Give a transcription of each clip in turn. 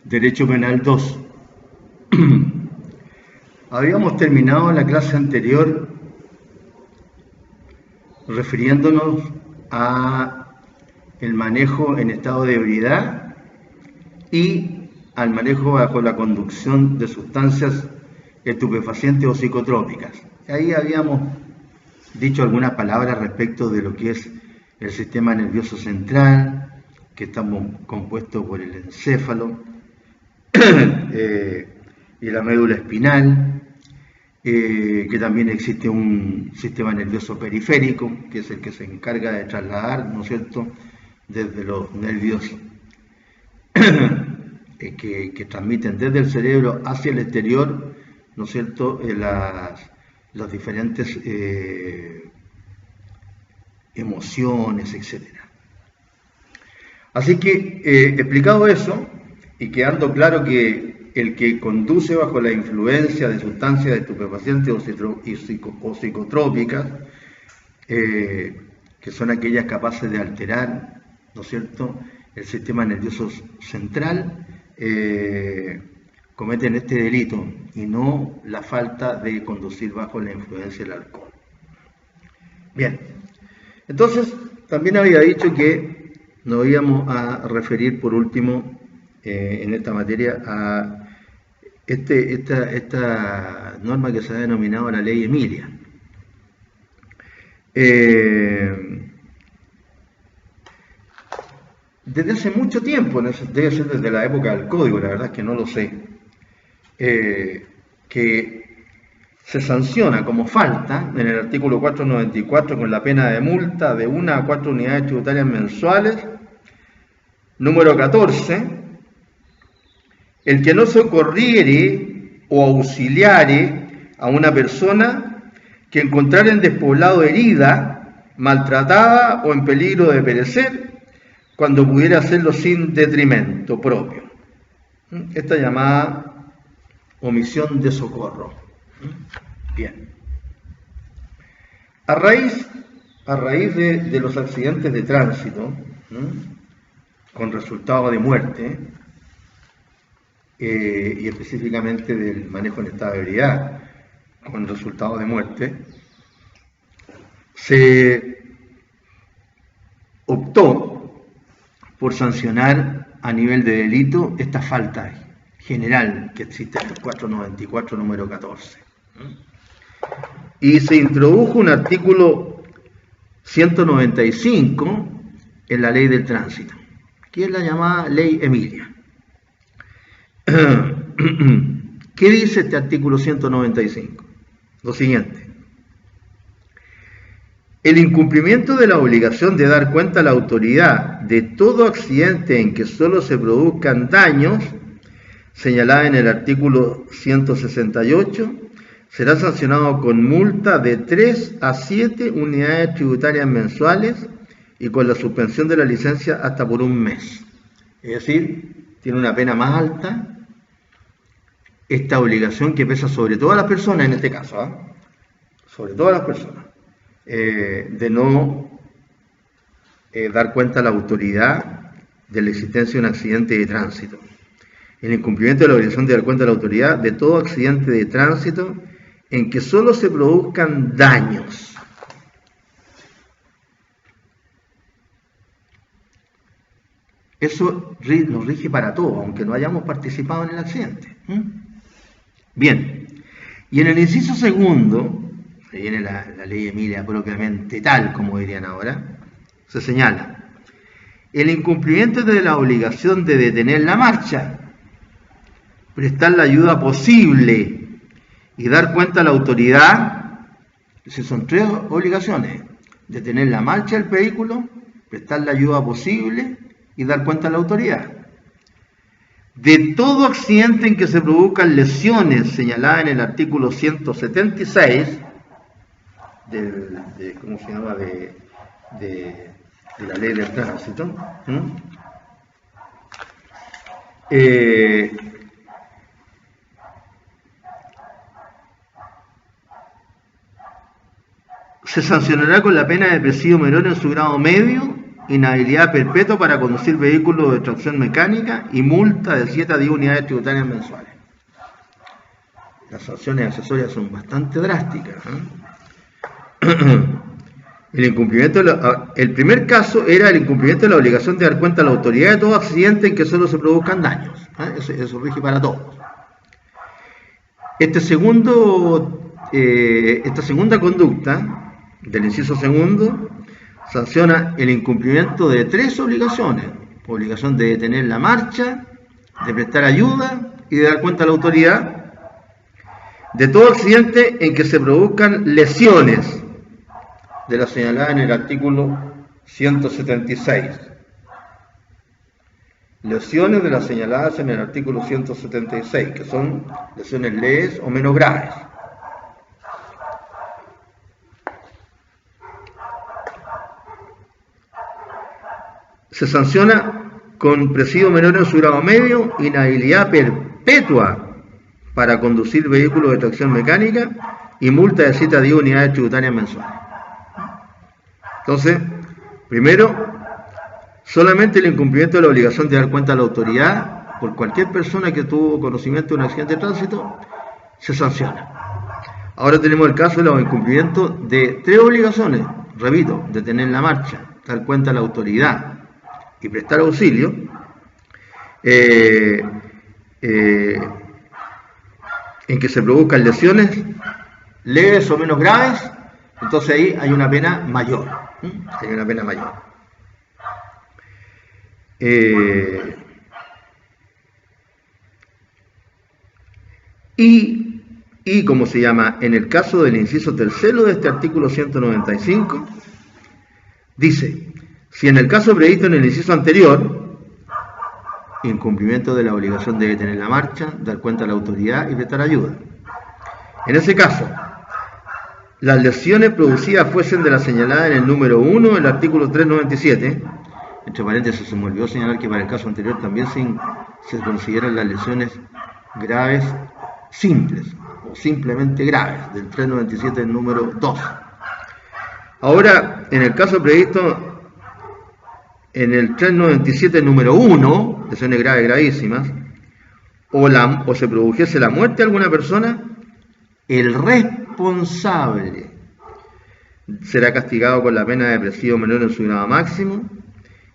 Derecho Penal 2. Habíamos terminado la clase anterior refiriéndonos a el manejo en estado de ebriedad y al manejo bajo la conducción de sustancias estupefacientes o psicotrópicas. Ahí habíamos dicho algunas palabras respecto de lo que es el sistema nervioso central, que estamos compuestos por el encéfalo y la médula espinal, que también existe un sistema nervioso periférico, que es el que se encarga de trasladar, ¿no es cierto?, desde los nervios que transmiten desde el cerebro hacia el exterior, ¿no es cierto?, las diferentes emociones, etc. Así que, explicado eso, y quedando claro que el que conduce bajo la influencia de sustancias estupefacientes o psicotrópicas, que son aquellas capaces de alterar, ¿no es cierto?, el sistema nervioso central, cometen este delito y no la falta de conducir bajo la influencia del alcohol. Bien, entonces también había dicho que nos íbamos a referir por último en esta materia a esta norma que se ha denominado la Ley Emilia. Desde hace mucho tiempo, debe ser desde la época del Código, la verdad es que no lo sé, que se sanciona como falta en el artículo 494 con la pena de multa de 1 a 4 unidades tributarias mensuales, número 14, el que no socorriere o auxiliare a una persona que encontrare en despoblado herida, maltratada o en peligro de perecer, cuando pudiera hacerlo sin detrimento propio. Esta llamada omisión de socorro. Bien. A raíz de los accidentes de tránsito, con resultado de muerte, y específicamente del manejo en estado de ebriedad, con resultado de muerte, se optó por sancionar a nivel de delito esta falta general que existe en el 494 número 14. Y se introdujo un artículo 195 en la ley del tránsito, que es la llamada Ley Emilia. ¿Qué dice este artículo 195? Lo siguiente: el incumplimiento de la obligación de dar cuenta a la autoridad de todo accidente en que solo se produzcan daños, señalada en el artículo 168, será sancionado con multa de 3 a 7 unidades tributarias mensuales y con la suspensión de la licencia hasta por 1 mes. Es decir, tiene una pena más alta esta obligación que pesa sobre todas las personas en este caso, sobre todas las personas, de no dar cuenta a la autoridad de la existencia de un accidente de tránsito. El incumplimiento de la obligación de dar cuenta a la autoridad de todo accidente de tránsito en que solo se produzcan daños. Eso nos rige para todos, aunque no hayamos participado en el accidente. Bien, y en el inciso segundo, que viene la ley Emilia propiamente tal, como dirían ahora, se señala: el incumplimiento de la obligación de detener la marcha, prestar la ayuda posible y dar cuenta a la autoridad. Esas son 3 obligaciones: detener la marcha del vehículo, prestar la ayuda posible y dar cuenta a la autoridad. De todo accidente en que se produzcan lesiones señaladas en el artículo 176 ¿cómo se llama? De la ley del tránsito, se sancionará con la pena de presidio menor en su grado medio inhabilidad perpetua para conducir vehículos de tracción mecánica y multa de 7 a 10 unidades tributarias mensuales. Las sanciones accesorias son bastante drásticas, El primer caso era el incumplimiento de la obligación de dar cuenta a la autoridad de todo accidente en que solo se produzcan daños. Eso rige para todos. Esta segunda conducta del inciso segundo sanciona el incumplimiento de 3 obligaciones: obligación de detener la marcha, de prestar ayuda y de dar cuenta a la autoridad de todo accidente en que se produzcan lesiones de la señalada en el artículo 176. Lesiones de las señaladas en el artículo 176, que son lesiones leves o menos graves. Se sanciona con presidio menor en su grado medio, inhabilidad perpetua para conducir vehículos de tracción mecánica y multa de 7 a 10 unidades tributarias mensuales. Entonces, primero, solamente el incumplimiento de la obligación de dar cuenta a la autoridad por cualquier persona que tuvo conocimiento de un accidente de tránsito se sanciona. Ahora tenemos el caso de los incumplimientos de 3 obligaciones, repito: detener la marcha, dar cuenta a la autoridad y prestar auxilio. En que se produzcan lesiones leves o menos graves, entonces ahí hay una pena mayor. Hay una pena mayor. Y como se llama, en el caso del inciso tercero de este artículo 195, dice: si en el caso previsto en el inciso anterior, incumplimiento de la obligación de detener la marcha, dar cuenta a la autoridad y prestar ayuda, en ese caso las lesiones producidas fuesen de la señalada en el número 1 del artículo 397, entre paréntesis se me olvidó señalar que para el caso anterior también se consideran las lesiones graves simples o simplemente graves, del 397 del número 2. Ahora, en el caso previsto en el 397 número 1, lesiones graves gravísimas, o se produjese la muerte de alguna persona, el responsable será castigado con la pena de presidio menor en su grado máximo,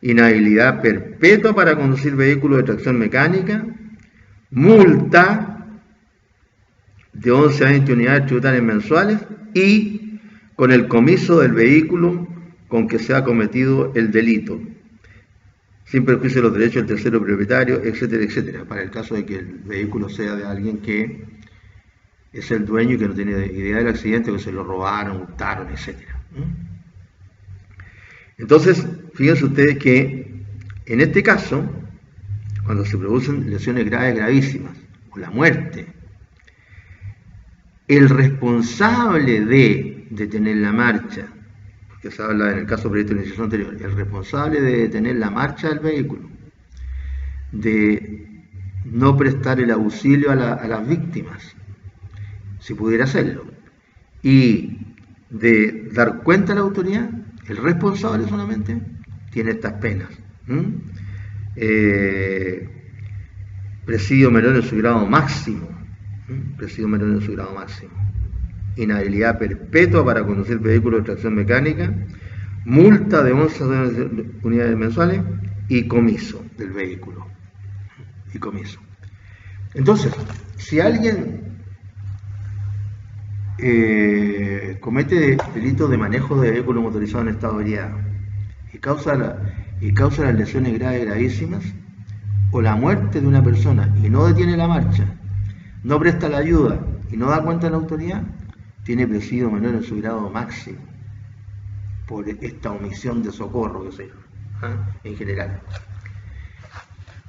inhabilidad perpetua para conducir vehículos de tracción mecánica, multa de 11 a 20 unidades tributarias mensuales y con el comiso del vehículo con que se ha cometido el delito, sin perjuicio de los derechos del tercero propietario, etcétera, etcétera, para el caso de que el vehículo sea de alguien que es el dueño y que no tiene idea del accidente, que se lo robaron, hurtaron, etcétera. Entonces, fíjense ustedes que en este caso, cuando se producen lesiones graves gravísimas o la muerte, el responsable de detener la marcha, que se habla en el caso previsto en la inciso anterior, el responsable de detener la marcha del vehículo, de no prestar el auxilio a las víctimas, si pudiera hacerlo, y de dar cuenta a la autoridad, el responsable solamente tiene estas penas. Presidio menor en su grado máximo, presidio menor en su grado máximo, inhabilidad perpetua para conducir vehículos de tracción mecánica, multa de 11 unidades mensuales y comiso del vehículo. Y comiso. Entonces, si alguien comete delitos de manejo de vehículo motorizado en estado de ebriedad y causa las lesiones graves gravísimas o la muerte de una persona y no detiene la marcha, no presta la ayuda y no da cuenta a la autoridad, tiene presidio menor en su grado máximo por esta omisión de socorro, que se llama, en general.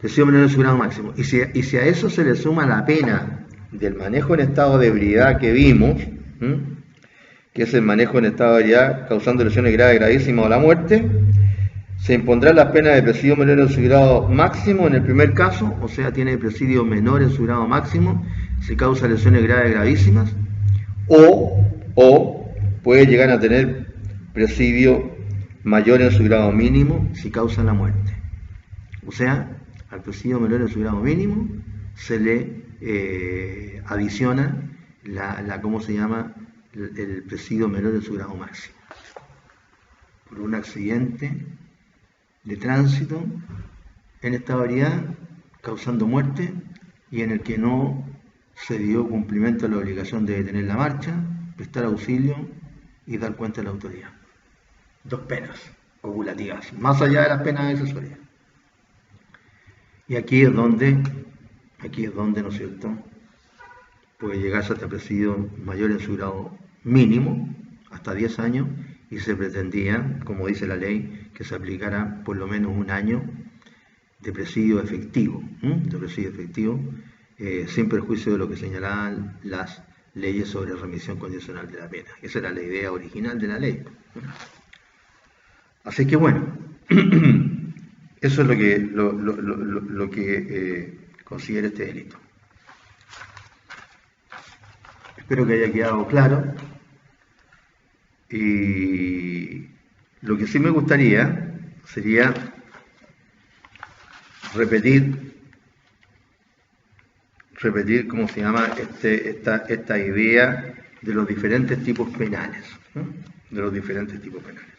Presidio menor en su grado máximo. Y si a eso se le suma la pena del manejo en estado de ebriedad que vimos, que es el manejo en estado de ebriedad causando lesiones graves gravísimas o la muerte, se impondrá la pena de presidio menor en su grado máximo en el primer caso, o sea, tiene presidio menor en su grado máximo, se causa lesiones graves gravísimas, o puede llegar a tener presidio mayor en su grado mínimo si causa la muerte. O sea, al presidio menor en su grado mínimo se le adiciona ¿cómo se llama? El presidio menor en su grado máximo. Por un accidente de tránsito en esta variedad, causando muerte, y en el que no se dio cumplimiento a la obligación de detener la marcha, prestar auxilio y dar cuenta a la autoridad. 2 penas copulativas, más allá de las penas accesorias. Y aquí es donde, ¿no es cierto?, puede llegarse hasta presidio mayor en su grado mínimo, hasta 10 años, y se pretendía, como dice la ley, que se aplicara por lo menos 1 año de presidio efectivo, sin perjuicio de lo que señalaban las leyes sobre remisión condicional de la pena. Esa era la idea original de la ley. Así que bueno, eso es lo que considera este delito. Espero que haya quedado claro. Y lo que sí me gustaría sería repetir, ¿cómo se llama?, esta idea de los diferentes tipos penales, ¿no? De los diferentes tipos penales.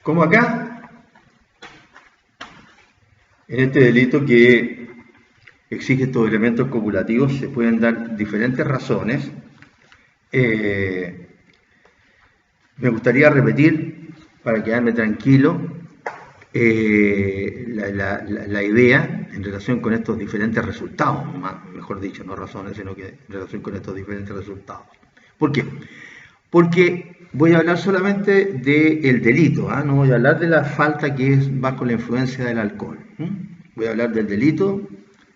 Como acá, en este delito que exige estos elementos copulativos, se pueden dar diferentes razones. Me gustaría repetir, para quedarme tranquilo, la idea en relación con estos diferentes resultados, mejor dicho, no razones, sino que en relación con estos diferentes resultados. ¿Por qué? Porque voy a hablar solamente del delito, no voy a hablar de la falta que es bajo la influencia del alcohol. Voy a hablar del delito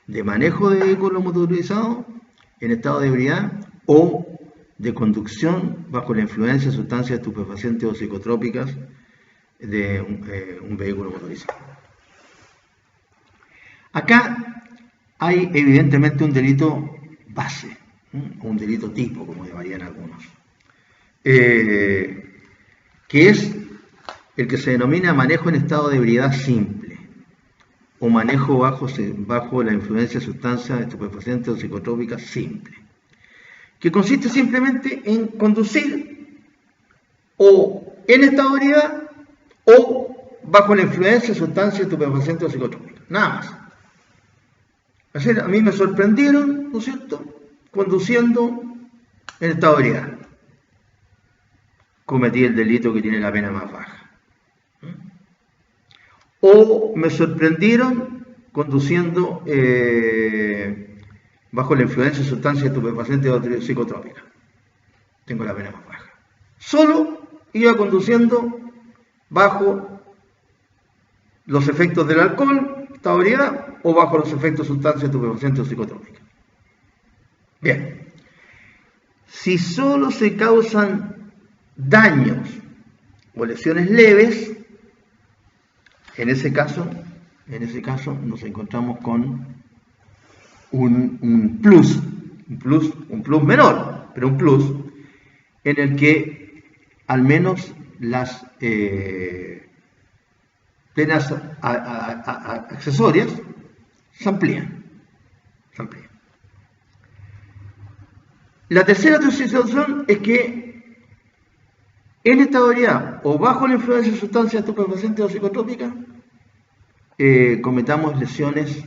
de manejo de vehículo motorizado en estado de ebriedad o de conducción bajo la influencia de sustancias estupefacientes o psicotrópicas de un vehículo motorizado. Acá hay evidentemente un delito base, un delito tipo, como llamarían algunos, que es el que se denomina manejo en estado de ebriedad simple o manejo bajo la influencia de sustancias estupefacientes o psicotrópicas simple, que consiste simplemente en conducir o en estado de ebriedad o bajo la influencia de sustancias estupefacientes o psicotrópicas, nada más. Es decir, a mí me sorprendieron, ¿no es cierto?, conduciendo en estado de ebriedad. Cometí el delito que tiene la pena más baja. O me sorprendieron conduciendo bajo la influencia de sustancias estupefacientes o psicotrópicas. Tengo la pena más baja. Solo iba conduciendo bajo los efectos del alcohol, estado de ebriedad, o bajo los efectos de sustancias estupefacientes o psicotrópicas. Bien. Si solo se causan daños o lesiones leves, en ese caso nos encontramos con un plus menor, pero un plus en el que al menos las penas accesorias se amplían. La tercera situación es que en estado de ebriedad o bajo la influencia de sustancias estupefacientes o psicotrópicas cometamos lesiones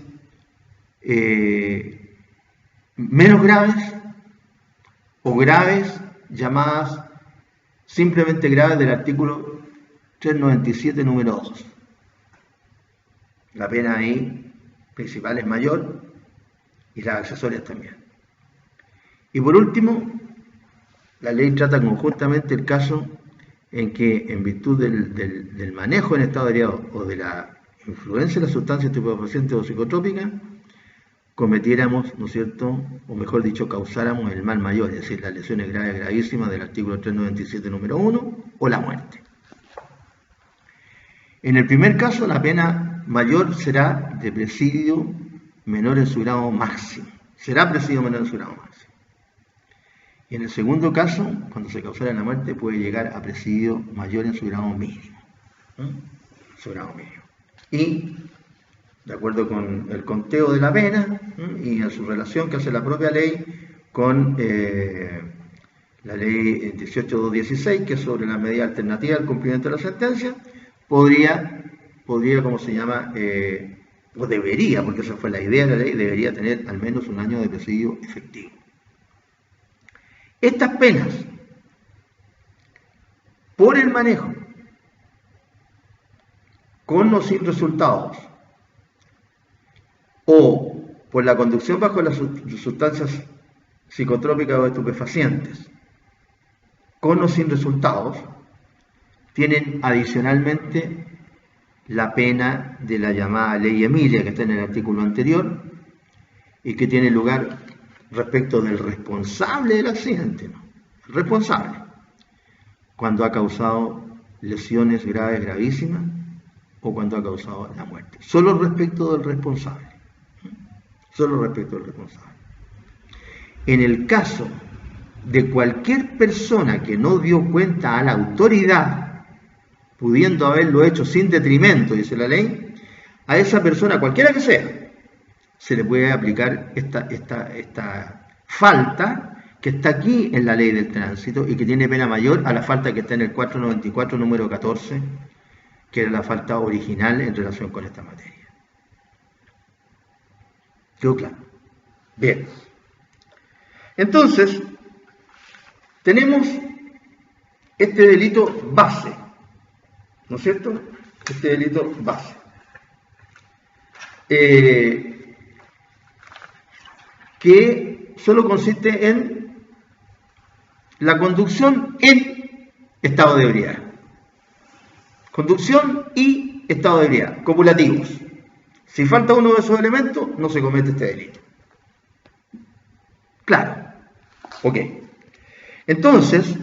menos graves o graves, llamadas simplemente graves del artículo 397, número 2. La pena ahí principal es mayor y las accesorias también. Y por último, la ley trata conjuntamente el caso en que, en virtud del manejo en estado de ebriedad o de la influencia de las sustancias estupefacientes o psicotrópicas, cometiéramos, ¿no es cierto?, o mejor dicho, causáramos el mal mayor, es decir, las lesiones graves gravísimas del artículo 397, número 1, o la muerte. En el primer caso, la pena mayor será de presidio menor en su grado máximo. Será presidio menor en su grado máximo. Y en el segundo caso, cuando se causara la muerte, puede llegar a presidio mayor en su grado mínimo. Su grado mínimo. Y, de acuerdo con el conteo de la pena y en su relación que hace la propia ley con la ley 18.216, que es sobre la medida alternativa al cumplimiento de la sentencia, podría, como se llama, o debería, porque esa fue la idea de la ley, debería tener al menos un año de presidio efectivo. Estas penas, por el manejo, con o sin resultados, o por la conducción bajo las sustancias psicotrópicas o estupefacientes, con o sin resultados, tienen adicionalmente la pena de la llamada ley Emilia, que está en el artículo anterior, y que tiene lugar respecto del responsable del accidente, ¿no? El responsable, cuando ha causado lesiones graves, gravísimas, o cuando ha causado la muerte. Solo respecto del responsable. Solo respecto del responsable. En el caso de cualquier persona que no dio cuenta a la autoridad, pudiendo haberlo hecho sin detrimento, dice la ley, a esa persona, cualquiera que sea, se le puede aplicar esta falta que está aquí en la ley del tránsito y que tiene pena mayor a la falta que está en el 494, número 14, que era la falta original en relación con esta materia. ¿Quedó claro? Bien. Entonces, tenemos este delito base, ¿no es cierto? Este delito base. Que solo consiste en la conducción en estado de ebriedad. Conducción y estado de ebriedad, copulativos. Si falta uno de esos elementos, no se comete este delito. Claro. Ok. Entonces,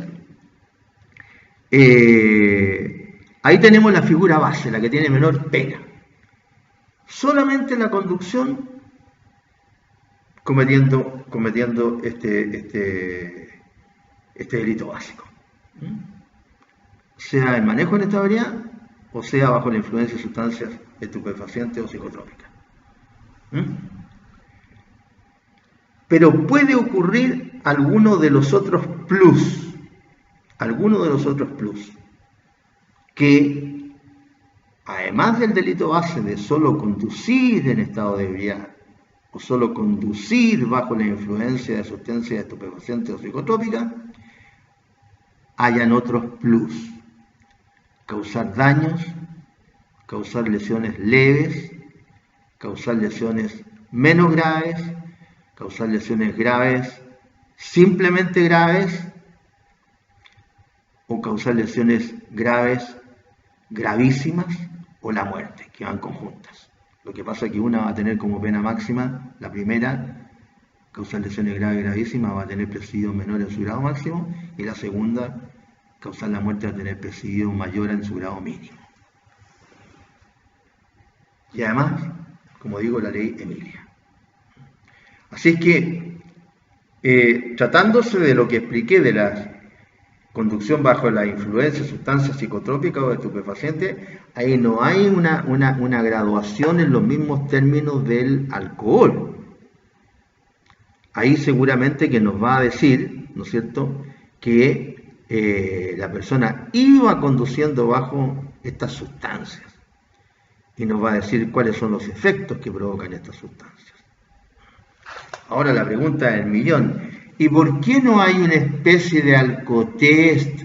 ahí tenemos la figura base, la que tiene menor pena. Solamente la conducción cometiendo este delito básico. Sea el manejo en estado de ebriedad o sea bajo la influencia de sustancias estupefacientes o psicotrópicas. Pero puede ocurrir alguno de los otros plus, que además del delito base de solo conducir en estado de ebriedad o solo conducir bajo la influencia de sustancias estupefacientes o psicotrópicas, hayan otros plus. Causar daños, causar lesiones leves, causar lesiones menos graves, causar lesiones graves, simplemente graves, o causar lesiones graves, gravísimas, o la muerte, que van conjuntas. Lo que pasa es que una va a tener como pena máxima, la primera, causar lesiones graves, gravísimas, va a tener presidio menor en su grado máximo, y la segunda, causar la muerte, va a tener presidio mayor en su grado mínimo. Y además, como digo, la ley Emilia. Así es que, tratándose de lo que expliqué de la conducción bajo la influencia de sustancias psicotrópicas o estupefacientes, ahí no hay una graduación en los mismos términos del alcohol. Ahí seguramente que nos va a decir, ¿no es cierto?, que la persona iba conduciendo bajo estas sustancias y nos va a decir cuáles son los efectos que provocan estas sustancias. Ahora la pregunta del millón: ¿y por qué no hay una especie de alcotest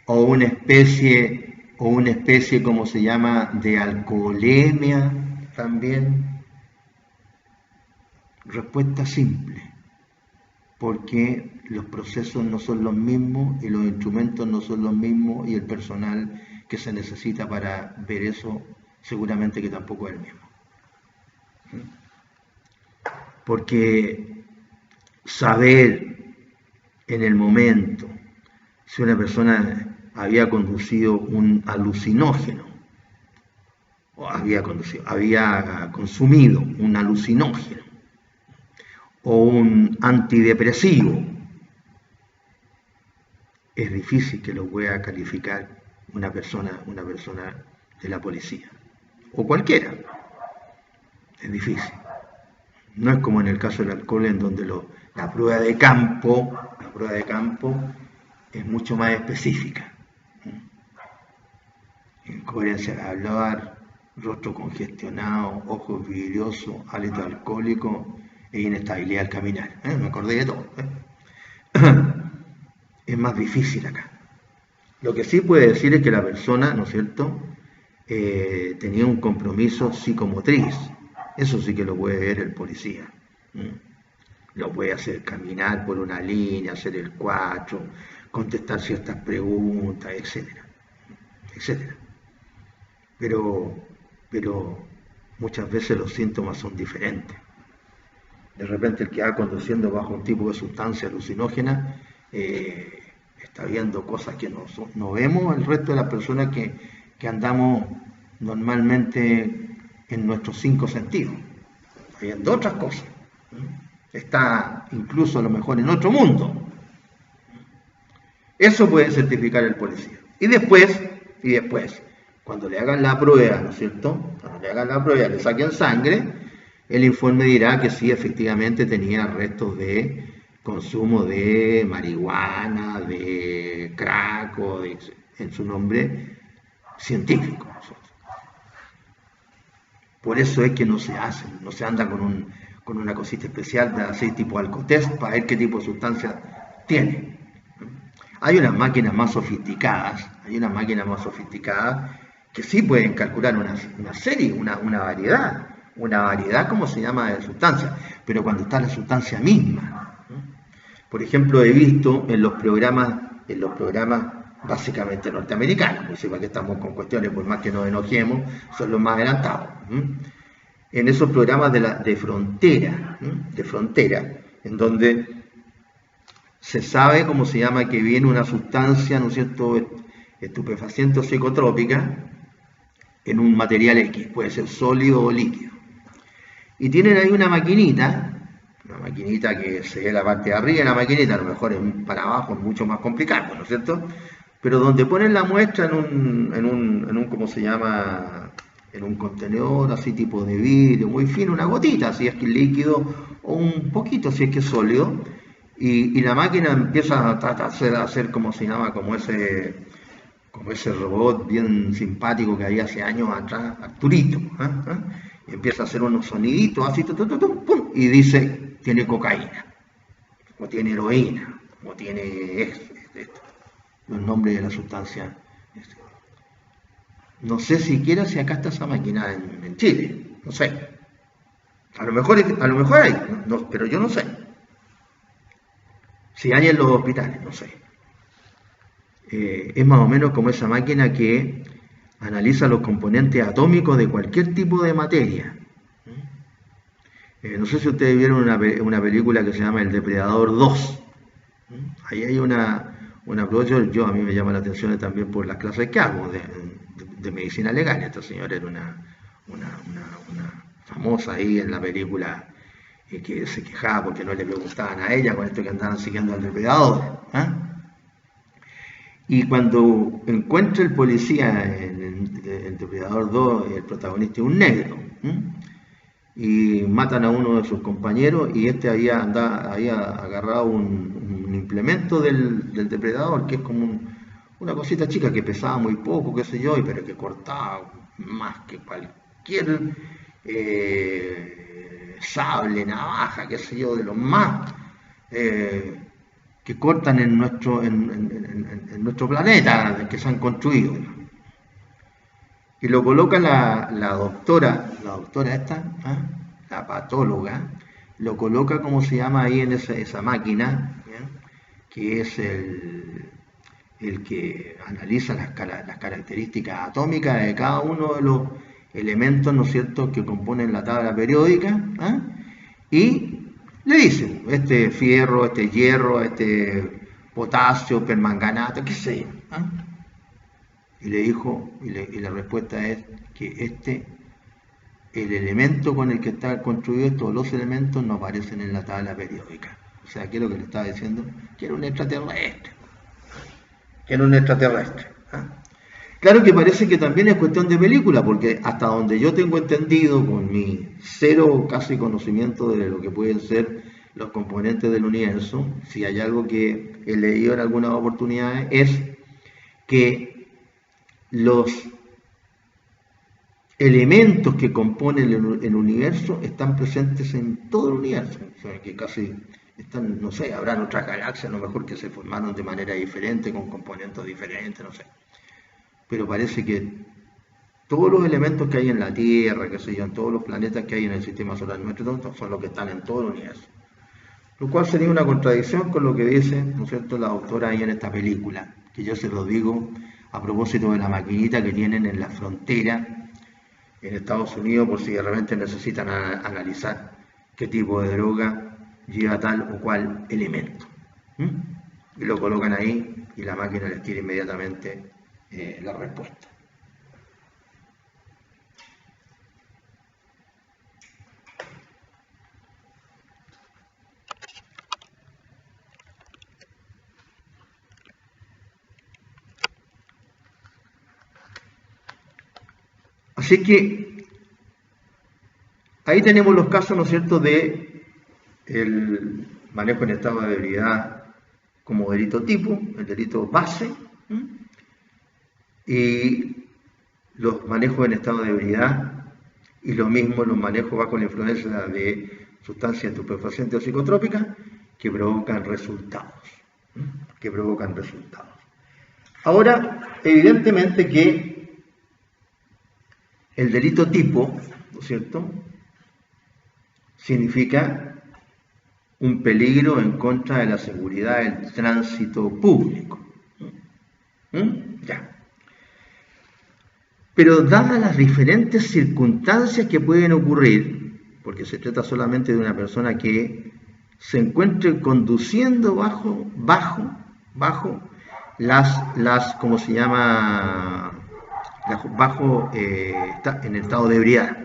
o una especie como se llama de alcoholemia también respuesta simple, porque los procesos no son los mismos y los instrumentos no son los mismos y el personal que se necesita para ver eso seguramente que tampoco es el mismo. Porque saber en el momento si una persona había conducido un alucinógeno o había consumido un alucinógeno o un antidepresivo, es difícil que lo pueda calificar una persona de la policía o cualquiera. Es difícil. No es como en el caso del alcohol, en donde la prueba de campo es mucho más específica. Incoherencia al hablar, rostro congestionado, ojos vidriosos, hálito alcohólico e inestabilidad al caminar. Me acordé de todo. Es más difícil acá. Lo que sí puede decir es que la persona, ¿no es cierto?, tenía un compromiso psicomotriz. Eso sí que lo puede ver el policía. Lo puede hacer caminar por una línea, hacer el 4, contestar ciertas preguntas, etcétera, etcétera. Pero muchas veces los síntomas son diferentes. De repente el que va conduciendo bajo un tipo de sustancia alucinógena está viendo cosas que no vemos el resto de las personas que andamos normalmente en nuestros 5 sentidos. Está viendo otras cosas. Está incluso a lo mejor en otro mundo. Eso puede certificar el policía. Y después, cuando le hagan la prueba, ¿no es cierto? Cuando le hagan la prueba, le saquen sangre, el informe dirá que sí, efectivamente tenía restos de consumo de marihuana, de crack, en su nombre científico. Por eso es que no se anda con una cosita especial de así tipo alcotest para ver qué tipo de sustancia tiene. Hay unas máquinas más sofisticadas, que sí pueden calcular una serie, una variedad, ¿cómo se llama?, de sustancias, pero cuando está la sustancia misma. Por ejemplo, he visto en los programas básicamente norteamericanos, no sé para qué estamos con cuestiones, por más que nos enojemos, son los más adelantados. En esos programas de frontera, en donde se sabe, cómo se llama, que viene una sustancia, ¿no es cierto?, estupefaciente o psicotrópica en un material X, puede ser sólido o líquido. Y tienen ahí una maquinita que se ve la parte de arriba de la maquinita, a lo mejor para abajo es mucho más complicado, ¿no es cierto?, pero donde ponen la muestra en un ¿cómo se llama?, en un contenedor así tipo de vidrio, muy fino, una gotita, si es que es líquido, o un poquito si es que es sólido, y la máquina empieza a hacer como se llama, como ese robot bien simpático que había hace años atrás, Arturito, y empieza a hacer unos soniditos así, pum, y dice, tiene cocaína, o tiene heroína, o tiene esto, los nombres de la sustancia. No sé siquiera si acá está esa máquina en Chile, no sé. A lo mejor hay, pero yo no sé. Si hay en los hospitales, no sé. Es más o menos como esa máquina que analiza los componentes atómicos de cualquier tipo de materia. No sé si ustedes vieron una película que se llama El Depredador 2. Ahí hay una a mí me llama la atención también por las clases que hago de medicina legal. Esta señora era una famosa ahí en la película, que se quejaba porque no le preguntaban a ella con esto que andaban siguiendo al depredador. Y cuando encuentra el policía en el Depredador 2, el protagonista es un negro, y matan a uno de sus compañeros, y este había agarrado un implemento del depredador, que es como una cosita chica que pesaba muy poco, qué sé yo, pero que cortaba más que cualquier sable, navaja, qué sé yo, de los más que cortan en nuestro planeta, que se han construido. y lo coloca la doctora esta, ¿ah? La patóloga, lo coloca como se llama ahí en esa máquina, ¿ya? Que es el que analiza las características atómicas de cada uno de los elementos, ¿no es cierto?, que componen la tabla periódica, ¿ah? Y le dice, este fierro, este hierro, este potasio, permanganato, qué sé yo, ¿ah? Y le dijo, y la respuesta es que el elemento con el que está construido todos los elementos no aparecen en la tabla periódica. O sea, ¿qué es lo que le estaba diciendo? Que era un extraterrestre. Que era un extraterrestre. ¿Ah? Claro que parece que también es cuestión de película, porque hasta donde yo tengo entendido, con mi cero casi conocimiento de lo que pueden ser los componentes del universo, si hay algo que he leído en algunas oportunidades, es que los elementos que componen el universo están presentes en todo el universo. O sea, que casi están, no sé, habrán otras galaxias a lo mejor que se formaron de manera diferente, con componentes diferentes, no sé. Pero parece que todos los elementos que hay en la Tierra, que sé yo, en todos los planetas que hay en el sistema solar nuestro, son los que están en todo el universo. Lo cual sería una contradicción con lo que dice, ¿no es cierto?, la doctora ahí en esta película, que yo se lo digo a propósito de la maquinita que tienen en la frontera en Estados Unidos, por si de repente necesitan analizar qué tipo de droga lleva tal o cual elemento. Y lo colocan ahí y la máquina les tira inmediatamente la respuesta. Así que ahí tenemos los casos, ¿no es cierto?, de el manejo en estado de ebriedad como delito tipo, el delito base, y los manejos en estado de ebriedad, y lo mismo los manejos bajo la influencia de sustancias estupefacientes o psicotrópicas que provocan resultados. Ahora, evidentemente que el delito tipo, ¿no es cierto?, significa un peligro en contra de la seguridad del tránsito público. Ya. Pero dadas las diferentes circunstancias que pueden ocurrir, porque se trata solamente de una persona que se encuentre conduciendo bajo las ¿cómo se llama?, en estado de ebriedad,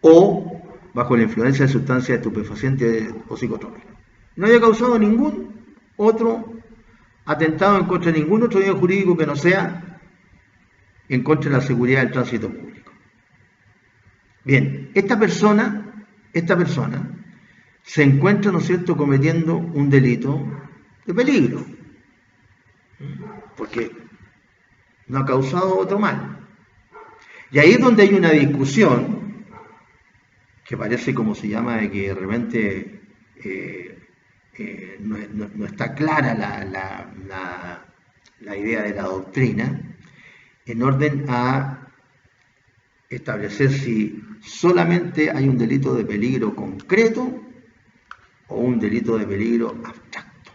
o bajo la influencia de sustancias estupefacientes o psicotrópicas. No haya causado ningún otro atentado en contra de ningún otro bien jurídico que no sea en contra de la seguridad del tránsito público. Bien, esta persona se encuentra, ¿no es cierto?, cometiendo un delito de peligro, porque no ha causado otro mal. Y ahí es donde hay una discusión que parece, como se llama, de que de repente no está clara la idea de la doctrina, en orden a establecer si solamente hay un delito de peligro concreto o un delito de peligro abstracto.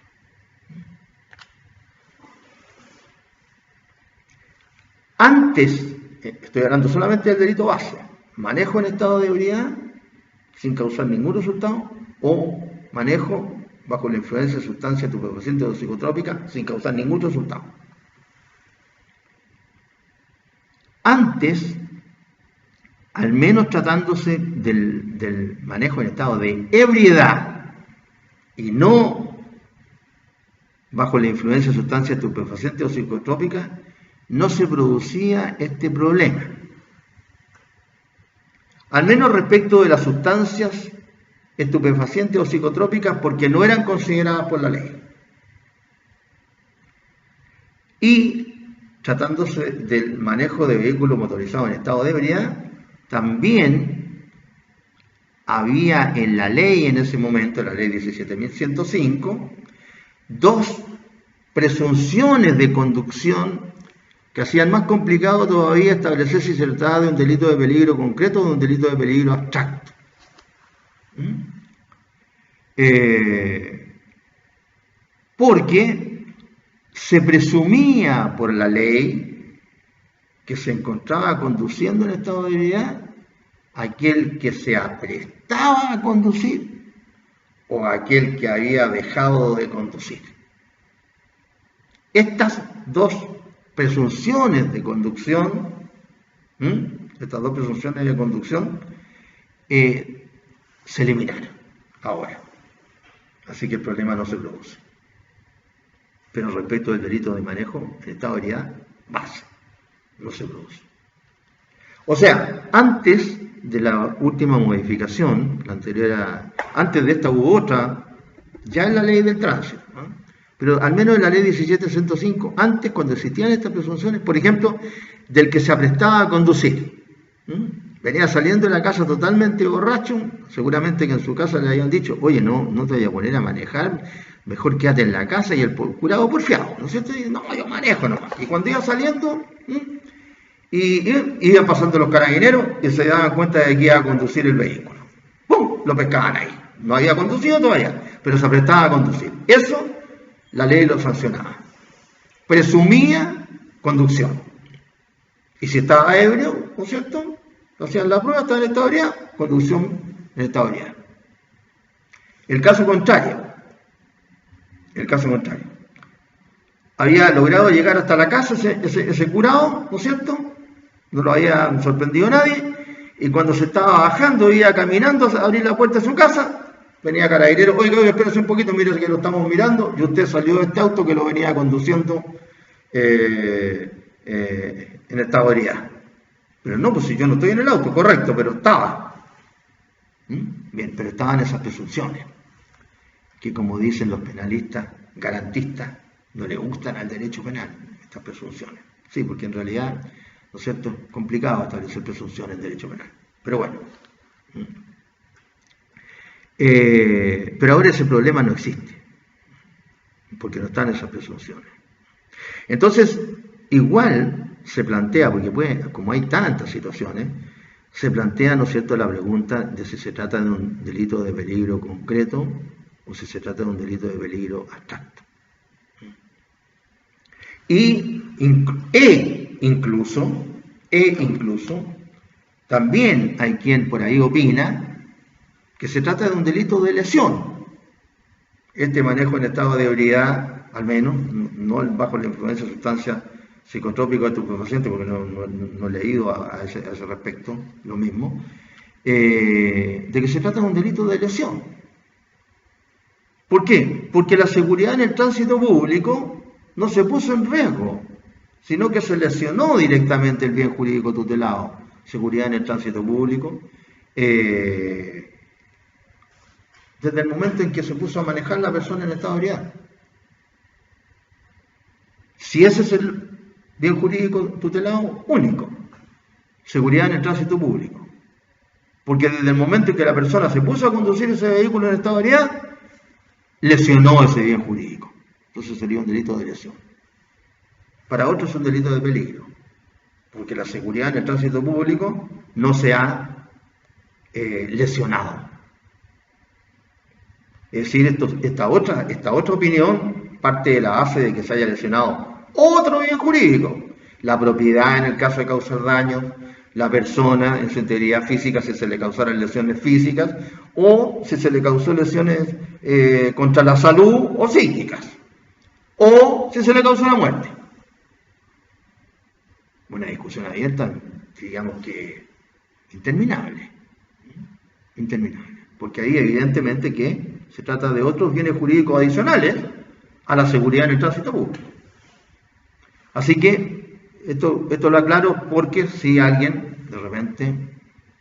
Antes, estoy hablando solamente del delito base, manejo en estado de ebriedad sin causar ningún resultado, o manejo bajo la influencia de sustancias estupefacientes o psicotrópicas sin causar ningún resultado. Antes, al menos tratándose del manejo en estado de ebriedad y no bajo la influencia de sustancias estupefacientes o psicotrópicas, no se producía este problema. Al menos respecto de las sustancias estupefacientes o psicotrópicas, porque no eran consideradas por la ley. Y tratándose del manejo de vehículos motorizados en estado de ebriedad, también había en la ley en ese momento, la ley 17.105, dos presunciones de conducción que hacían más complicado todavía establecer si se trataba de un delito de peligro concreto o de un delito de peligro abstracto. Porque se presumía por la ley que se encontraba conduciendo en estado de ebriedad aquel que se aprestaba a conducir o aquel que había dejado de conducir. Estas dos presunciones de conducción, se eliminaron ahora. Así que el problema no se produce. Pero respecto del delito de manejo, en estado de ebriedad, base, no se produce. O sea, antes de la última modificación, la anterior antes de esta hubo otra, ya en la ley del tránsito, ¿no? Pero al menos en la ley 17.105, antes cuando existían estas presunciones, por ejemplo, del que se aprestaba a conducir, venía saliendo de la casa totalmente borracho, seguramente que en su casa le habían dicho, oye, no te vayas a poner a manejar, mejor quédate en la casa, y el curado porfiado, ¿no es cierto? Y, no, yo manejo nomás. Y cuando iba saliendo, y iban pasando los carabineros y se daban cuenta de que iba a conducir el vehículo. ¡Pum! Lo pescaban ahí. No había conducido todavía, pero se aprestaba a conducir. Eso la ley lo sancionaba. Presumía conducción. Y si estaba ebrio, ¿no es cierto? Hacían la prueba, estaba en estado de ebriedad, conducción en estado de ebriedad. El caso contrario. Había logrado llegar hasta la casa ese curado, ¿no es cierto? No lo había sorprendido nadie. Y cuando se estaba bajando, iba caminando a abrir la puerta de su casa, venía carabinero, oiga, espérese un poquito, mire que lo estamos mirando, y usted salió de este auto que lo venía conduciendo en estado de ebriedad. Pero no, pues si yo no estoy en el auto, correcto, pero estaba. Bien, pero estaban esas presunciones, que como dicen los penalistas, garantistas, no le gustan al derecho penal, estas presunciones. Sí, porque en realidad, ¿no es cierto?, es complicado establecer presunciones en derecho penal. Pero bueno. Pero ahora ese problema no existe, porque no están esas presunciones. Entonces, igual se plantea, porque como hay tantas situaciones, se plantea, ¿no es cierto?, la pregunta de si se trata de un delito de peligro concreto o si se trata de un delito de peligro abstracto. Incluso, también hay quien por ahí opina que se trata de un delito de lesión. Este manejo en estado de ebriedad, al menos, no bajo la influencia de sustancias psicotrópicas de estupefacientes, porque no he leído a ese respecto lo mismo, de que se trata de un delito de lesión. ¿Por qué? Porque la seguridad en el tránsito público no se puso en riesgo, sino que se lesionó directamente el bien jurídico tutelado. Seguridad en el tránsito público, desde el momento en que se puso a manejar la persona en estado de ebriedad. Si ese es el bien jurídico tutelado, único. Seguridad en el tránsito público. Porque desde el momento en que la persona se puso a conducir ese vehículo en estado de ebriedad, lesionó ese bien jurídico. Entonces sería un delito de lesión. Para otros es un delito de peligro, porque la seguridad en el tránsito público no se ha lesionado. Es decir, esta otra opinión parte de la base de que se haya lesionado otro bien jurídico, la propiedad en el caso de causar daños, la persona en su integridad física si se le causaron lesiones físicas o si se le causó lesiones contra la salud o psíquicas, o si se le causó la muerte. Una discusión abierta, digamos que interminable, porque ahí evidentemente que se trata de otros bienes jurídicos adicionales a la seguridad en el tránsito público. Así que esto lo aclaro porque si alguien de repente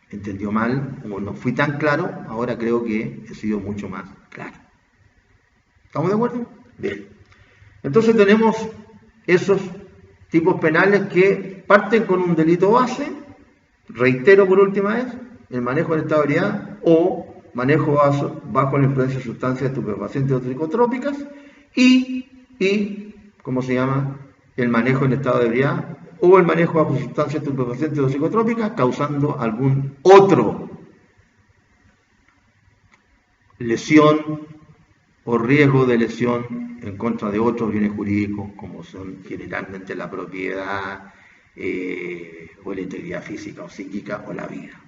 entendió mal o no fui tan claro, ahora creo que he sido mucho más claro. ¿Estamos de acuerdo? Bien. Entonces tenemos esos tipos penales que parten con un delito base, reitero por última vez, el manejo en estado de ebriedad o manejo bajo la influencia de sustancias estupefacientes o psicotrópicas y ¿cómo se llama? El manejo en estado de ebriedad o el manejo bajo sustancias estupefacientes o psicotrópicas causando algún otro lesión o riesgo de lesión en contra de otros bienes jurídicos como son generalmente la propiedad o la integridad física o psíquica o la vida.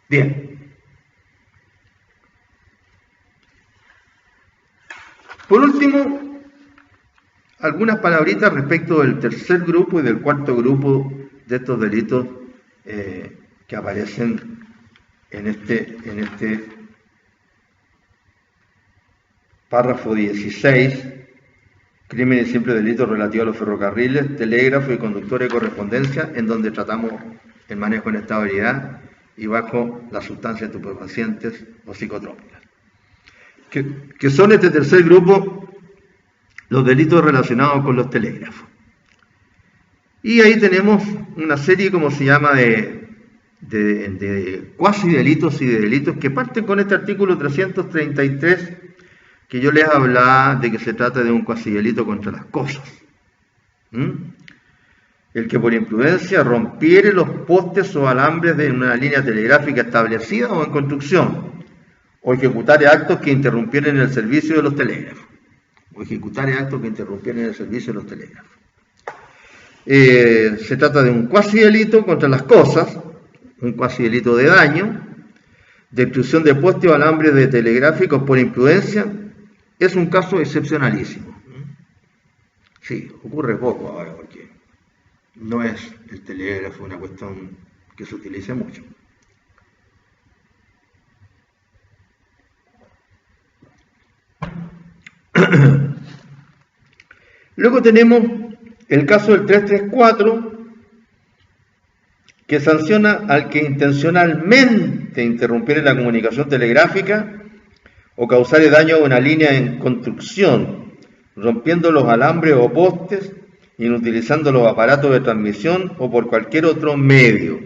Bien. Por último, algunas palabritas respecto del tercer grupo y del cuarto grupo de estos delitos que aparecen en este párrafo 16, crímenes y simples delitos relativos a los ferrocarriles, telégrafo y conductores de correspondencia, en donde tratamos el manejo en estado de ebriedad y bajo las sustancias estupefacientes o psicotrópicas. Que son este tercer grupo los delitos relacionados con los telégrafos. Y ahí tenemos una serie, como se llama, de cuasi delitos y de delitos que parten con este artículo 333 que yo les hablaba de que se trata de un cuasi delito contra las cosas. El que por imprudencia rompiere los postes o alambres de una línea telegráfica establecida o en construcción, o ejecutare actos que interrumpieren el servicio de los telégrafos. Se trata de un cuasi delito contra las cosas, un cuasi delito de daño, destrucción de postes o alambres de telegráficos por imprudencia. Es un caso excepcionalísimo. Sí, ocurre poco ahora porque no es el telégrafo una cuestión que se utilice mucho. Luego tenemos el caso del 334, que sanciona al que intencionalmente interrumpiere la comunicación telegráfica o causare daño a una línea en construcción, rompiendo los alambres o postes, inutilizando los aparatos de transmisión o por cualquier otro medio.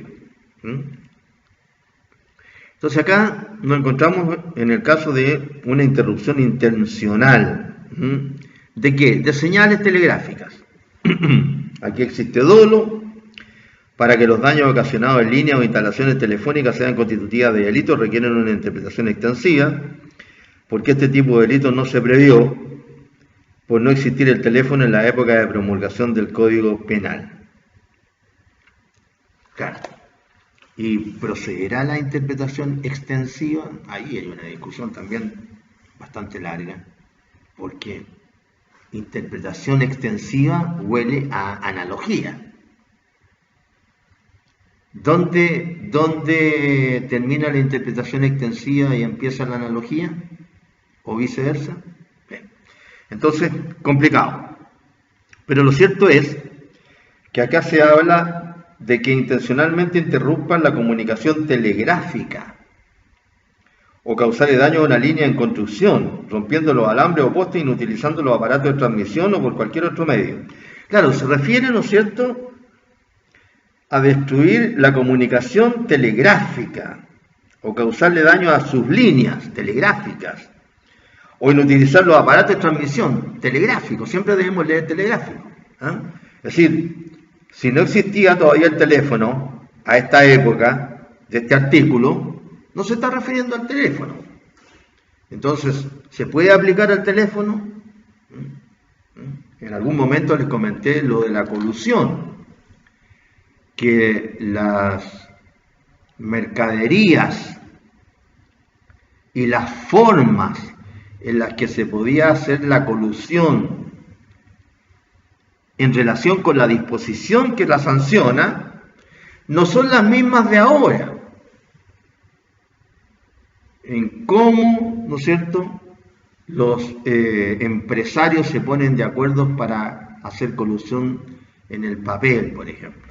Entonces acá nos encontramos en el caso de una interrupción intencional. ¿De qué? De señales telegráficas. Aquí existe dolo para que los daños ocasionados en líneas o instalaciones telefónicas sean constitutivas de delito, requieren una interpretación extensiva, porque este tipo de delitos no se previó por no existir el teléfono en la época de promulgación del Código Penal. Claro. ¿Y procederá la interpretación extensiva? Ahí hay una discusión también bastante larga, porque interpretación extensiva huele a analogía. ¿Dónde termina la interpretación extensiva y empieza la analogía? ¿O viceversa? Bien. Entonces, complicado. Pero lo cierto es que acá se habla de que intencionalmente interrumpan la comunicación telegráfica o causarle daño a una línea en construcción, rompiendo los alambres o postes, inutilizando los aparatos de transmisión o por cualquier otro medio. Claro, se refiere, ¿no es cierto?, a destruir la comunicación telegráfica o causarle daño a sus líneas telegráficas o inutilizar los aparatos de transmisión telegráficos. Siempre debemos leer telegráfico. Es decir, si no existía todavía el teléfono a esta época de este artículo, no se está refiriendo al teléfono. Entonces, ¿se puede aplicar al teléfono? En algún momento les comenté lo de la colusión, que las mercaderías y las formas en las que se podía hacer la colusión en relación con la disposición que la sanciona, no son las mismas de ahora. En cómo, ¿no es cierto?, los empresarios se ponen de acuerdo para hacer colusión en el papel, por ejemplo.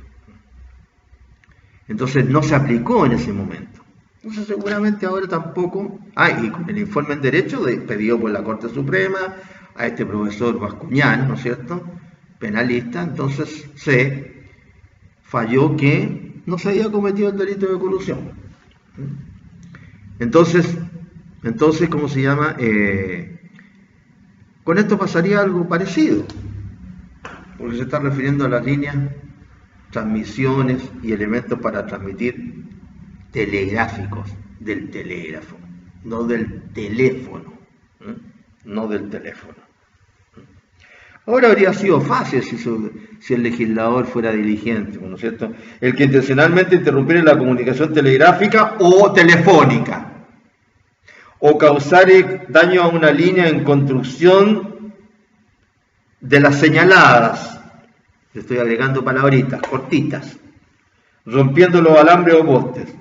Entonces no se aplicó en ese momento. Entonces seguramente ahora tampoco. Y con el informe en derecho pedido por la Corte Suprema a este profesor Bascuñán, ¿no es cierto?, penalista, entonces se falló que no se había cometido el delito de colusión. Entonces, ¿cómo se llama? Con esto pasaría algo parecido. porque se está refiriendo a las líneas, transmisiones y elementos para transmitir telegráficos del telégrafo, no del teléfono, ¿eh? No del teléfono. Ahora habría sido fácil si el legislador fuera diligente, ¿no es cierto? El que intencionalmente interrumpiera la comunicación telegráfica o telefónica, o causar daño a una línea en construcción de las señaladas, estoy agregando palabritas cortitas, rompiendo los alambres o postes,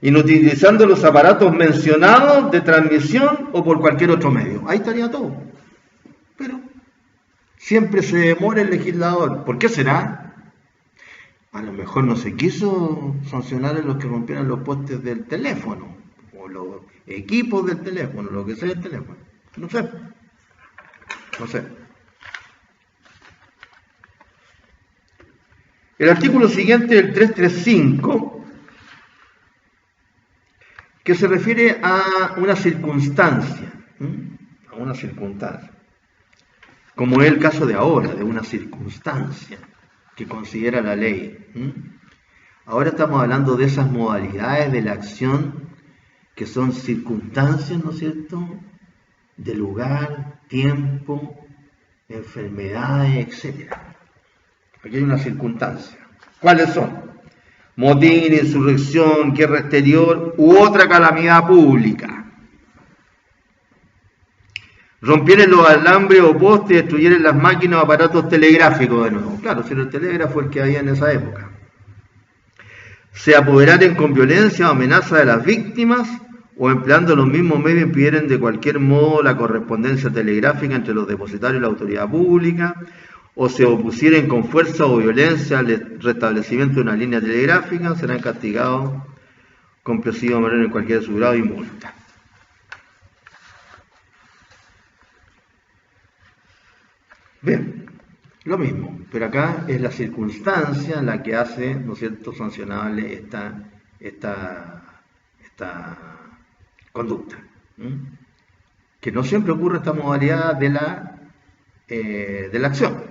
inutilizando los aparatos mencionados de transmisión o por cualquier otro medio. Ahí estaría todo. Pero siempre se demora el legislador. ¿Por qué será? A lo mejor no se quiso sancionar a los que rompieran los postes del teléfono, o los equipos del teléfono, lo que sea el teléfono. No sé. El artículo siguiente, el 335, que se refiere a una circunstancia, como es el caso de ahora, de una circunstancia que considera la ley. Ahora estamos hablando de esas modalidades de la acción que son circunstancias, ¿no es cierto?, de lugar, tiempo, enfermedades, etc. Aquí hay una circunstancia. ¿Cuáles son? Motín, insurrección, guerra exterior u otra calamidad pública. Rompieren los alambres o postes, destruyeran las máquinas o aparatos telegráficos de nuevo. Claro, si era el telégrafo el que había en esa época. Se apoderaren con violencia o amenaza de las víctimas o empleando los mismos medios impidieran de cualquier modo la correspondencia telegráfica entre los depositarios y la autoridad pública, o se opusieren con fuerza o violencia al restablecimiento de una línea telegráfica, serán castigados con presidio menor en cualquier de su grado y multa. Bien, lo mismo, pero acá es la circunstancia la que hace, ¿no es cierto?, sancionable esta conducta. Que no siempre ocurre esta modalidad de la acción,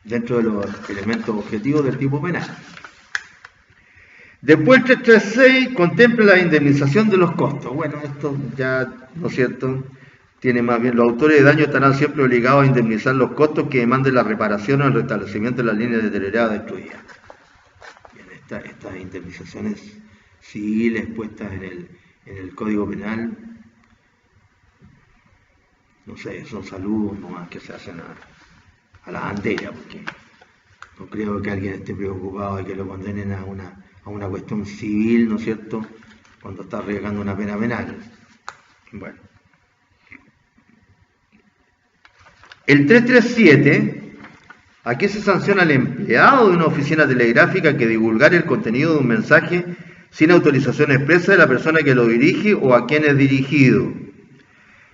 dentro de los elementos objetivos del tipo penal. Después el 336 contempla la indemnización de los costos. Bueno, esto ya, ¿no es cierto?, tiene más bien, los autores de daño estarán siempre obligados a indemnizar los costos que demanden la reparación o el restablecimiento de las líneas deterioradas o destruidas. Bien, estas indemnizaciones civiles puestas en el Código Penal, no sé, son saludos nomás que se hacen a la bandera, porque no creo que alguien esté preocupado de que lo condenen a una cuestión civil, ¿no es cierto?, cuando está arriesgando una pena penal. Bueno. El 337, aquí se sanciona al empleado de una oficina telegráfica que divulgare el contenido de un mensaje sin autorización expresa de la persona que lo dirige o a quien es dirigido.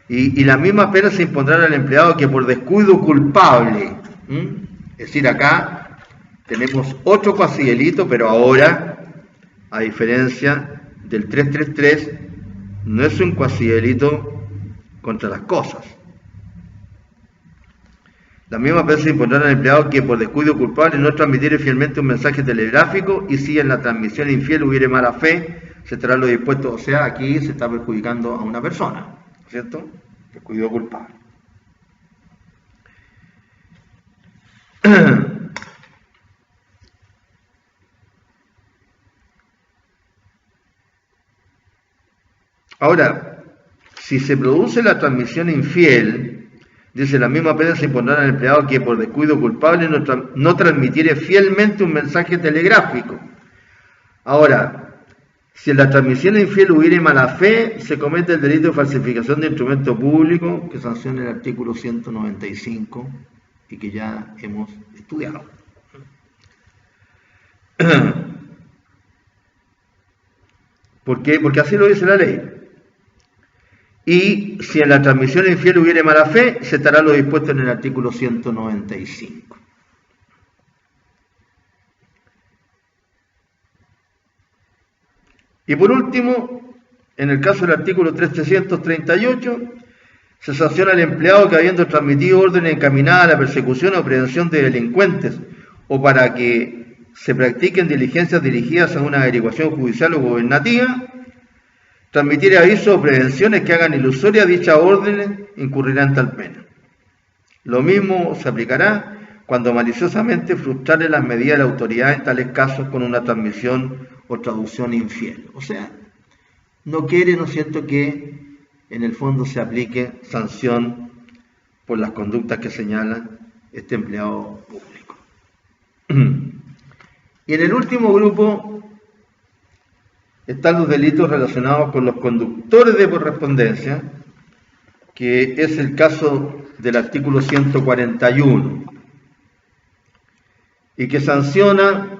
Y la misma pena se impondrá al empleado que por descuido culpable. Es decir, acá tenemos otro cuasi delito, pero ahora, a diferencia del 333, no es un cuasi delito contra las cosas. La misma pena se impondrá al empleado que por descuido culpable no transmitiere fielmente un mensaje telegráfico y si en la transmisión infiel hubiere mala fe, se estará lo dispuesto. O sea, aquí se está perjudicando a una persona, ¿cierto? Descuido culpable. Ahora, si se produce la transmisión infiel, dice, la misma pena se impondrá al empleado que por descuido culpable no transmitiere fielmente un mensaje telegráfico. Ahora, si en la transmisión infiel hubiere mala fe, se comete el delito de falsificación de instrumento público, que sanciona el artículo 195 y que ya hemos estudiado. ¿Por qué? Porque así lo dice la ley. Y si en la transmisión infiel hubiere mala fe, se estará lo dispuesto en el artículo 195. Y por último, en el caso del artículo 338, Se sanciona al empleado que, habiendo transmitido órdenes encaminadas a la persecución o prevención de delincuentes o para que se practiquen diligencias dirigidas a una averiguación judicial o gubernativa, transmitir avisos o prevenciones que hagan ilusoria dichas órdenes, incurrirá en tal pena. Lo mismo se aplicará cuando maliciosamente frustrare las medidas de la autoridad en tales casos con una transmisión o traducción infiel. O sea, no quiere, ¿no es cierto?, que en el fondo se aplique sanción por las conductas que señala este empleado público. Y en el último grupo están los delitos relacionados con los conductores de correspondencia, que es el caso del artículo 141, y que sanciona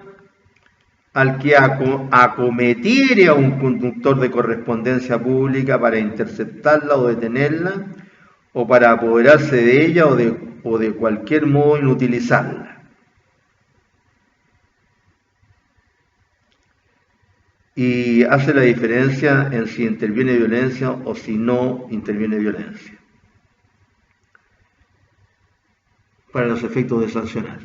al que acometiere a un conductor de correspondencia pública para interceptarla o detenerla, o para apoderarse de ella o de cualquier modo inutilizarla. Y hace la diferencia en si interviene violencia o si no interviene violencia, para los efectos de sancionar.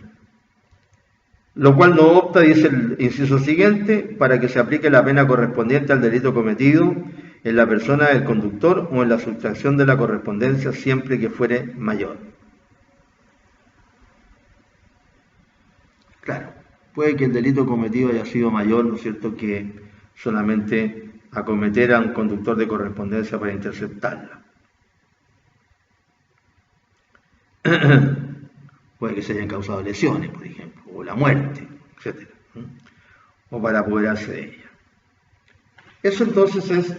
Lo cual no opta, dice el inciso siguiente, para que se aplique la pena correspondiente al delito cometido en la persona del conductor o en la sustracción de la correspondencia, siempre que fuere mayor. Claro, puede que el delito cometido haya sido mayor, ¿no es cierto?, que solamente acometer a un conductor de correspondencia para interceptarla. Puede que se hayan causado lesiones, por ejemplo, o la muerte, etc. O para apoderarse de ella. Eso entonces es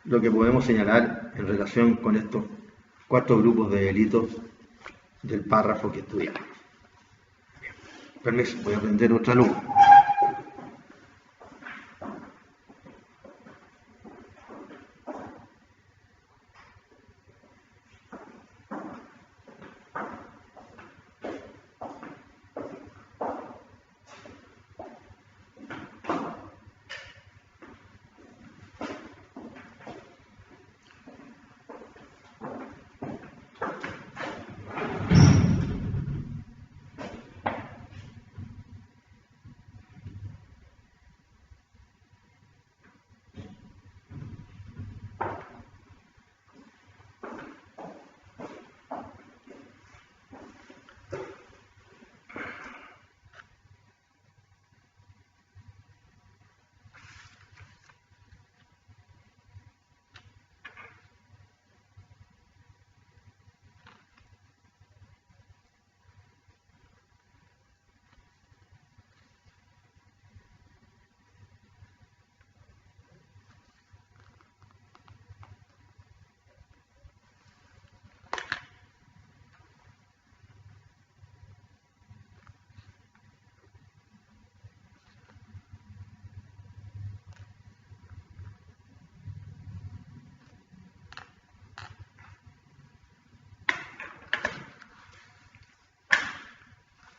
lo que podemos señalar en relación con estos 4 grupos de delitos del párrafo que estudiamos. Permiso, voy a prender otra luz.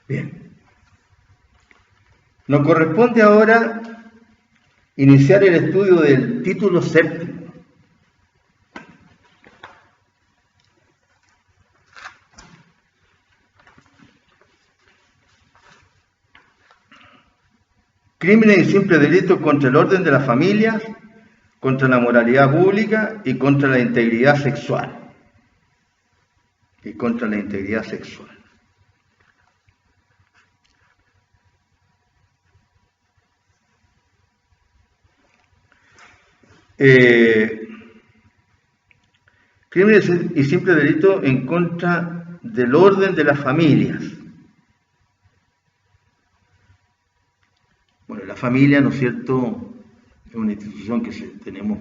Bien. Nos corresponde ahora iniciar el estudio del título séptimo. Crímenes y simples delitos contra el orden de las familias, contra la moralidad pública y contra la integridad sexual. Crímenes y simples delitos en contra del orden de las familias. Bueno, la familia, ¿no es cierto?, es una institución que tenemos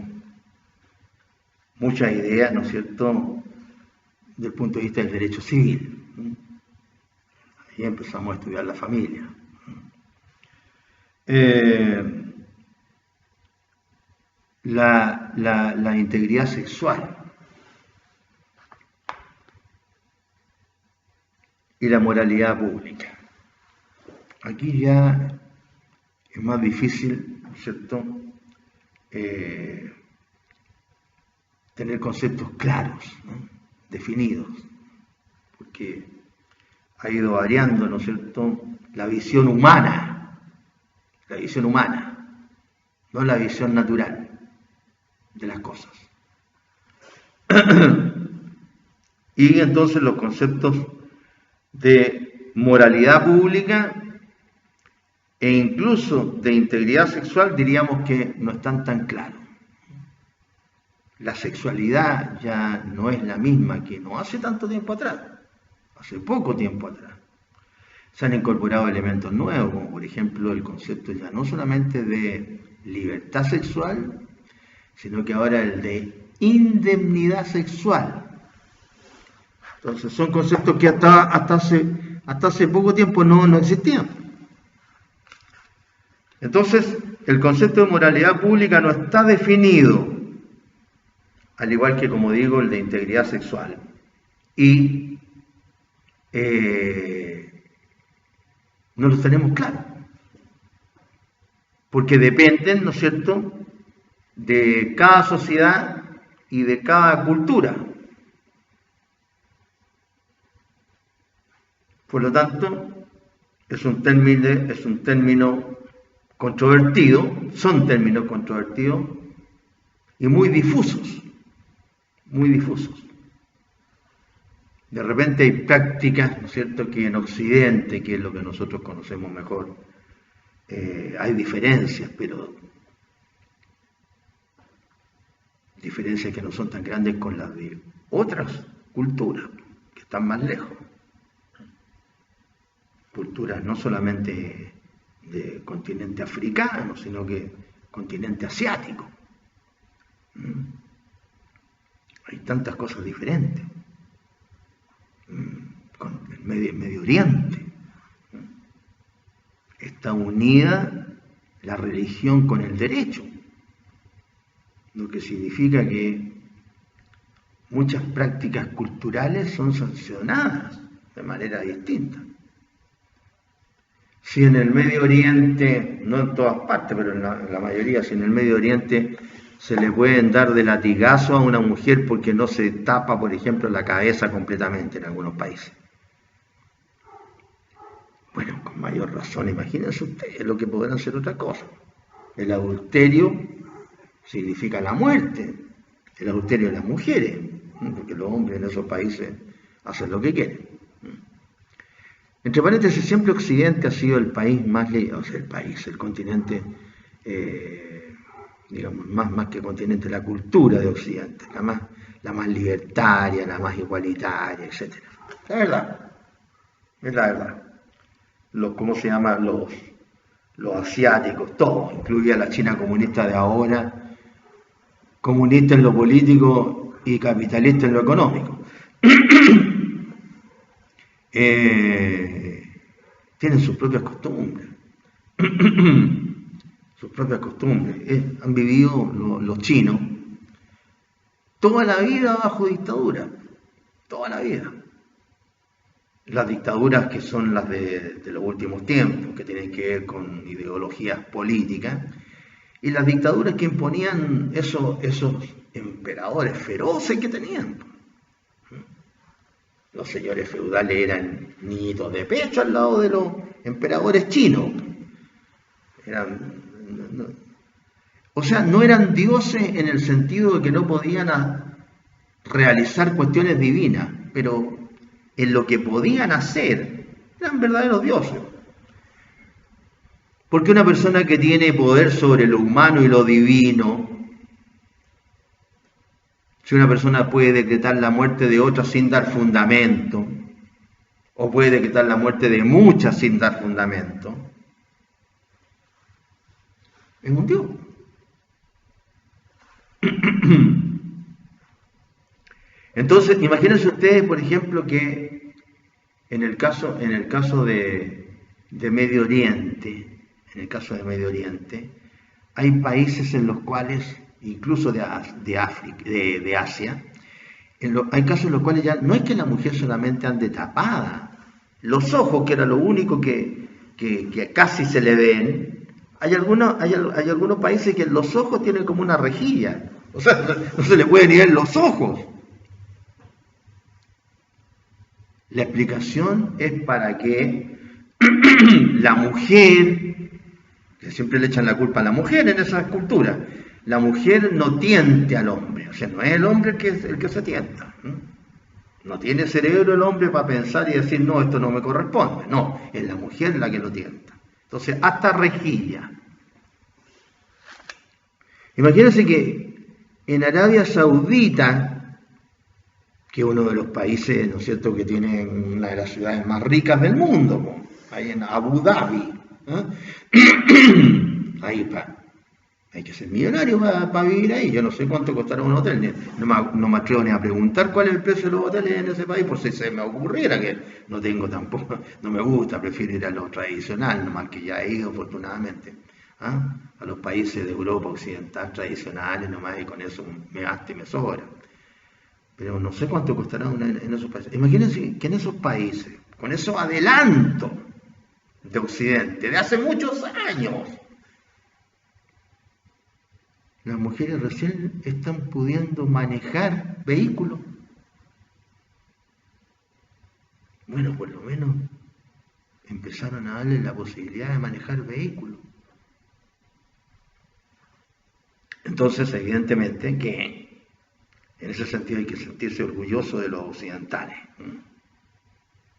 muchas ideas, ¿no es cierto?, desde el punto de vista del derecho civil. Ahí empezamos a estudiar la familia. La integridad sexual y la moralidad pública. Aquí ya es más difícil, ¿no es cierto?, tener conceptos claros, ¿no? Definidos, porque ha ido variando, ¿no es cierto?, la visión humana, no la visión natural de las cosas. Y entonces los conceptos de moralidad pública e incluso de integridad sexual diríamos que no están tan claros. La sexualidad ya no es la misma que no hace tanto tiempo atrás, hace poco tiempo atrás. Se han incorporado elementos nuevos, como por ejemplo el concepto ya no solamente de libertad sexual, sino que ahora el de indemnidad sexual. Entonces son conceptos que hasta hace poco tiempo no existían. Entonces el concepto de moralidad pública no está definido, al igual que, como digo, el de integridad sexual. Y no los tenemos claros, porque dependen, ¿no es cierto?, de cada sociedad y de cada cultura. Por lo tanto, es un término controvertido, son términos controvertidos y muy difusos, muy difusos. De repente hay prácticas, ¿no es cierto?, que en Occidente, que es lo que nosotros conocemos mejor, hay diferencias, pero diferencias que no son tan grandes con las de otras culturas, que están más lejos. Culturas no solamente de continente africano, sino que continente asiático. Hay tantas cosas diferentes. Con el Medio Oriente. Está unida la religión con el derecho, lo que significa que muchas prácticas culturales son sancionadas de manera distinta. Si en el Medio Oriente, no en todas partes, pero en la mayoría, si en el Medio Oriente se le pueden dar de latigazo a una mujer porque no se tapa, por ejemplo, la cabeza completamente en algunos países. Bueno, con mayor razón, imagínense ustedes lo que podrán hacer otra cosa. El adulterio significa la muerte, el adulterio de las mujeres, porque los hombres en esos países hacen lo que quieren. Entre paréntesis, siempre Occidente ha sido el país más, el continente, digamos, más que continente, la cultura de Occidente, la más libertaria, la más igualitaria, etc. La verdad, es la verdad. ¿Cómo se llaman los asiáticos? Todos, incluida la China comunista de ahora, comunista en lo político y capitalista en lo económico. Tienen sus propias costumbres. Sus propias costumbres. Han vivido los chinos toda la vida bajo dictadura. Toda la vida. Las dictaduras que son las de los últimos tiempos, que tienen que ver con ideologías políticas, y las dictaduras que imponían esos emperadores feroces que tenían. Los señores feudales eran niñitos de pecho al lado de los emperadores chinos. No eran dioses en el sentido de que no podían realizar cuestiones divinas, pero en lo que podían hacer eran verdaderos dioses. Porque una persona que tiene poder sobre lo humano y lo divino, si una persona puede decretar la muerte de otra sin dar fundamento, o puede decretar la muerte de muchas sin dar fundamento, es un dios. Entonces, imagínense ustedes, por ejemplo, que en el caso de Medio Oriente, hay países en los cuales, incluso de Asia, hay casos en los cuales ya no es que la mujer solamente ande tapada, los ojos, que era lo único que casi se le ven, hay algunos países que los ojos tienen como una rejilla, O sea, no se le puede ni ver los ojos. La explicación es para que la mujer, que siempre le echan la culpa a la mujer en esa cultura, la mujer no tiente al hombre, o sea, no es el hombre el que se tienta. No tiene cerebro el hombre para pensar y decir, no, esto no me corresponde. No, es la mujer la que lo tienta. Entonces, hasta rejilla. Imagínense que en Arabia Saudita, que es uno de los países, ¿no es cierto?, que tiene una de las ciudades más ricas del mundo, ahí en Abu Dhabi. Ahí hay que ser millonario para vivir ahí. Yo no sé cuánto costará un hotel, no me atrevo ni a preguntar cuál es el precio de los hoteles en ese país, por si se me ocurriera, que no tengo tampoco, no me gusta, prefiero ir a lo tradicional, nomás que ya he ido afortunadamente, a los países de Europa Occidental tradicionales nomás, y con eso me basta y me sobra. Pero no sé cuánto costará en esos países. Imagínense que en esos países, con esos adelantos de Occidente, de hace muchos años, las mujeres recién están pudiendo manejar vehículos. Bueno, por lo menos empezaron a darle la posibilidad de manejar vehículos. Entonces, evidentemente que en ese sentido hay que sentirse orgulloso de los occidentales.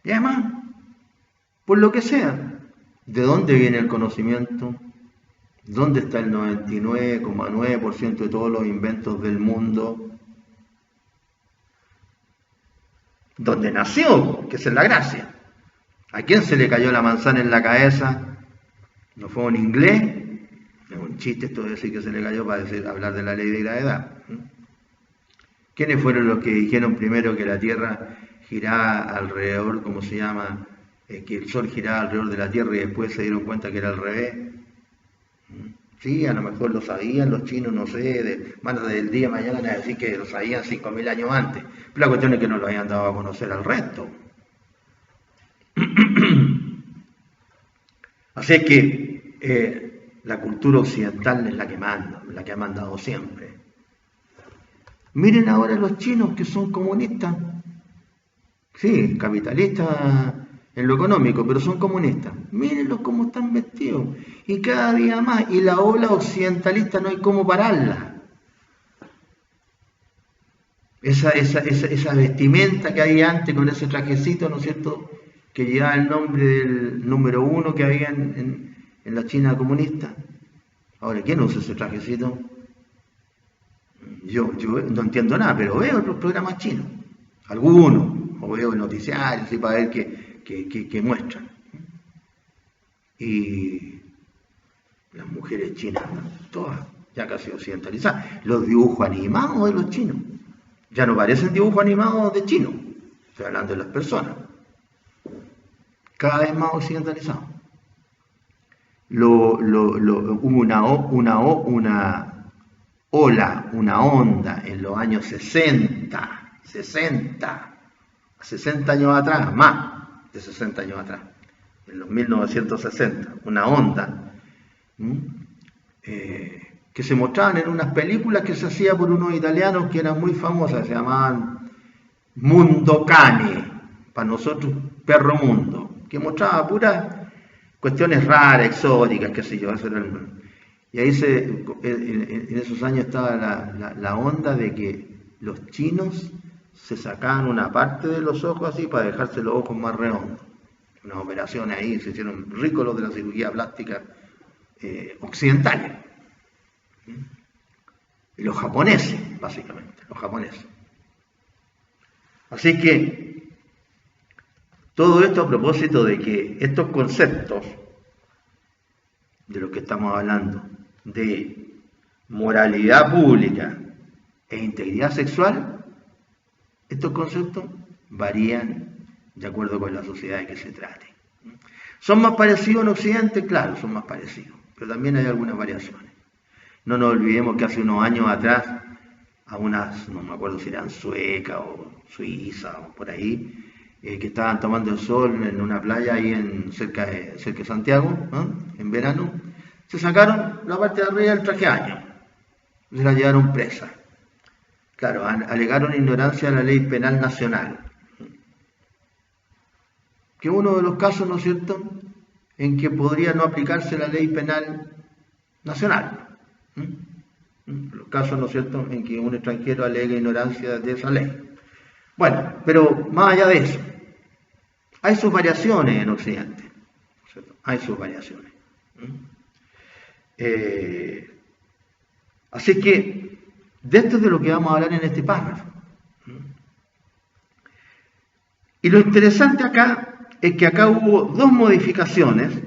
Y además, por lo que sea, ¿de dónde viene el conocimiento? ¿Dónde está el 99,9% de todos los inventos del mundo? ¿Dónde nació? Que esa es la gracia. ¿A quién se le cayó la manzana en la cabeza? ¿No fue un inglés? Es un chiste esto de decir que se le cayó para hablar de la ley de gravedad. ¿Quiénes fueron los que dijeron primero que la Tierra giraba alrededor, ¿cómo se llama? Que el Sol giraba alrededor de la Tierra y después se dieron cuenta que era al revés? Sí, a lo mejor lo sabían los chinos, no sé, más del día de mañana van a decir que lo sabían 5.000 años antes. Pero la cuestión es que no lo habían dado a conocer al resto. Así es que la cultura occidental es la que manda, la que ha mandado siempre. Miren ahora los chinos que son comunistas. Sí, capitalistas en lo económico, pero son comunistas. Mírenlos cómo están vestidos. Y cada día más. Y la ola occidentalista no hay cómo pararla. Esa vestimenta que había antes con ese trajecito, ¿no es cierto?, que llevaba el nombre del número 1 que había en la China comunista. Ahora, ¿quién usa ese trajecito? Yo no entiendo nada, pero veo los programas chinos, algunos, o veo noticiarios así para ver qué muestran. Y las mujeres chinas, todas ya casi occidentalizadas. Los dibujos animados de los chinos ya no parecen dibujos animados de chinos, estoy hablando de las personas, cada vez más occidentalizados. Una onda en los años 60 años atrás, más de 60 años atrás, en los 1960, una onda que se mostraban en unas películas que se hacían por unos italianos que eran muy famosas, se llamaban Mundo Cane, para nosotros Perro Mundo, que mostraba puras cuestiones raras, exóticas, qué sé yo, eso era el... Y ahí en esos años estaba la onda de que los chinos se sacaban una parte de los ojos así para dejarse los ojos más redondos. Unas operaciones ahí, se hicieron ricos los de la cirugía plástica occidentales. Y los japoneses, básicamente, los japoneses. Así que todo esto a propósito de que estos conceptos de los que estamos hablando, de moralidad pública e integridad sexual, estos conceptos varían de acuerdo con la sociedad de que se trate. ¿Son más parecidos en Occidente? Claro, son más parecidos, pero también hay algunas variaciones. No nos olvidemos que hace unos años atrás, a unas, no me acuerdo si eran suecas o suizas o por ahí, que estaban tomando el sol en una playa ahí cerca de Santiago, en verano, se sacaron la parte de arriba del traje de baño, se la llevaron presa. Claro, alegaron ignorancia de la ley penal nacional, que es uno de los casos, ¿no es cierto?, en que podría no aplicarse la ley penal nacional. Los casos, ¿no es cierto?, en que un extranjero alega ignorancia de esa ley. Bueno, pero más allá de eso, hay sus variaciones en Occidente, ¿cierto? Hay sus variaciones. Así que, de esto es de lo que vamos a hablar en este párrafo. Y lo interesante acá es que acá hubo dos modificaciones,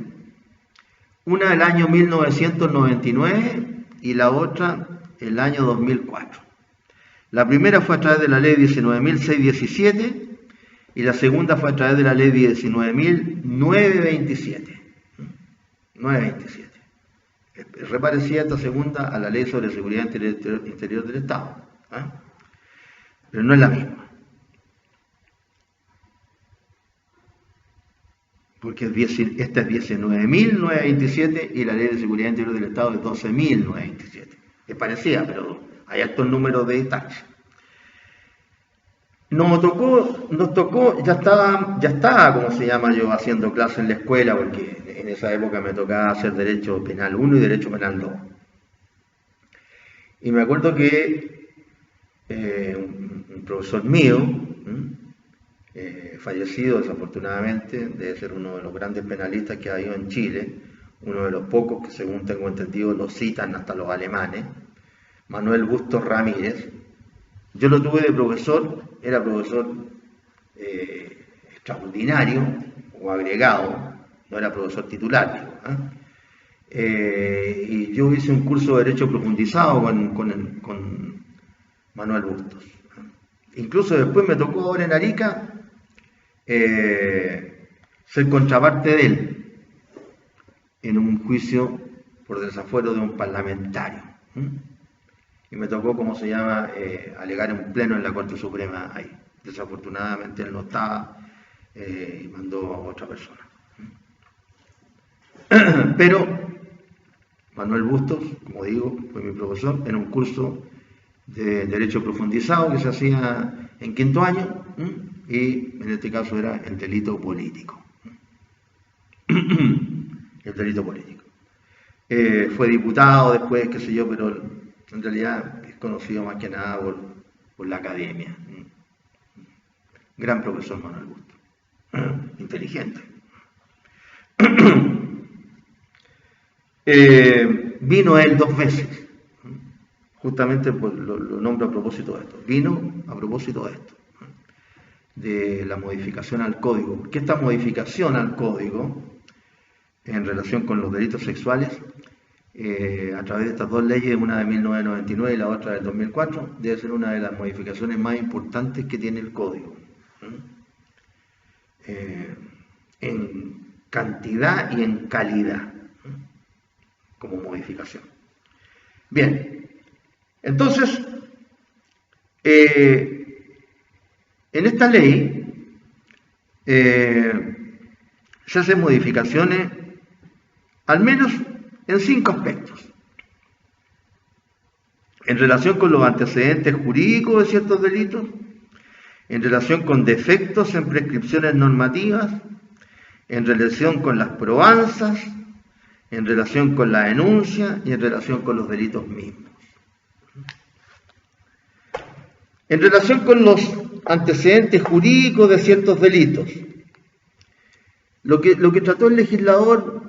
una del año 1999 y la otra el año 2004. La primera fue a través de la ley 19.617 y la segunda fue a través de la ley 19.927. 927. Es parecida esta segunda a la ley sobre seguridad interior del Estado, pero no es la misma. Porque esta es 19.927 y la ley de seguridad interior del Estado es 12.927. Es parecida, pero hay altos números de distancia. Nos tocó, ya estaba, como se llama yo, haciendo clase en la escuela, porque en esa época me tocaba hacer Derecho Penal 1 y Derecho Penal 2. Y me acuerdo que un profesor mío, fallecido desafortunadamente, debe ser uno de los grandes penalistas que ha habido en Chile, uno de los pocos que según tengo entendido lo citan hasta los alemanes, Manuel Bustos Ramírez. Yo lo tuve de profesor, era profesor extraordinario o agregado, no era profesor titular, y yo hice un curso de Derecho profundizado con Manuel Bustos. Incluso después me tocó ahora en Arica ser contraparte de él en un juicio por desafuero de un parlamentario. Y me tocó, ¿cómo se llama?, alegar en pleno en la Corte Suprema ahí. Desafortunadamente él no estaba y mandó a otra persona. Pero Manuel Bustos, como digo, fue mi profesor en un curso de Derecho profundizado que se hacía en quinto año, y en este caso era el delito político. El delito político. Fue diputado después, qué sé yo, pero en realidad es conocido más que nada por la academia. Gran profesor Manuel Bustos. Inteligente. Vino él 2 veces. Justamente lo nombro a propósito de esto. Vino a propósito de esto. De la modificación al código. Porque esta modificación al código, en relación con los delitos sexuales, a través de estas 2 leyes, una de 1999 y la otra del 2004, debe ser una de las modificaciones más importantes que tiene el código, en cantidad y en calidad, como modificación. Bien, entonces, en esta ley se hacen modificaciones, al menos en 5 aspectos. En relación con los antecedentes jurídicos de ciertos delitos, en relación con defectos en prescripciones normativas, en relación con las probanzas, en relación con la denuncia y en relación con los delitos mismos. En relación con los antecedentes jurídicos de ciertos delitos, lo que trató el legislador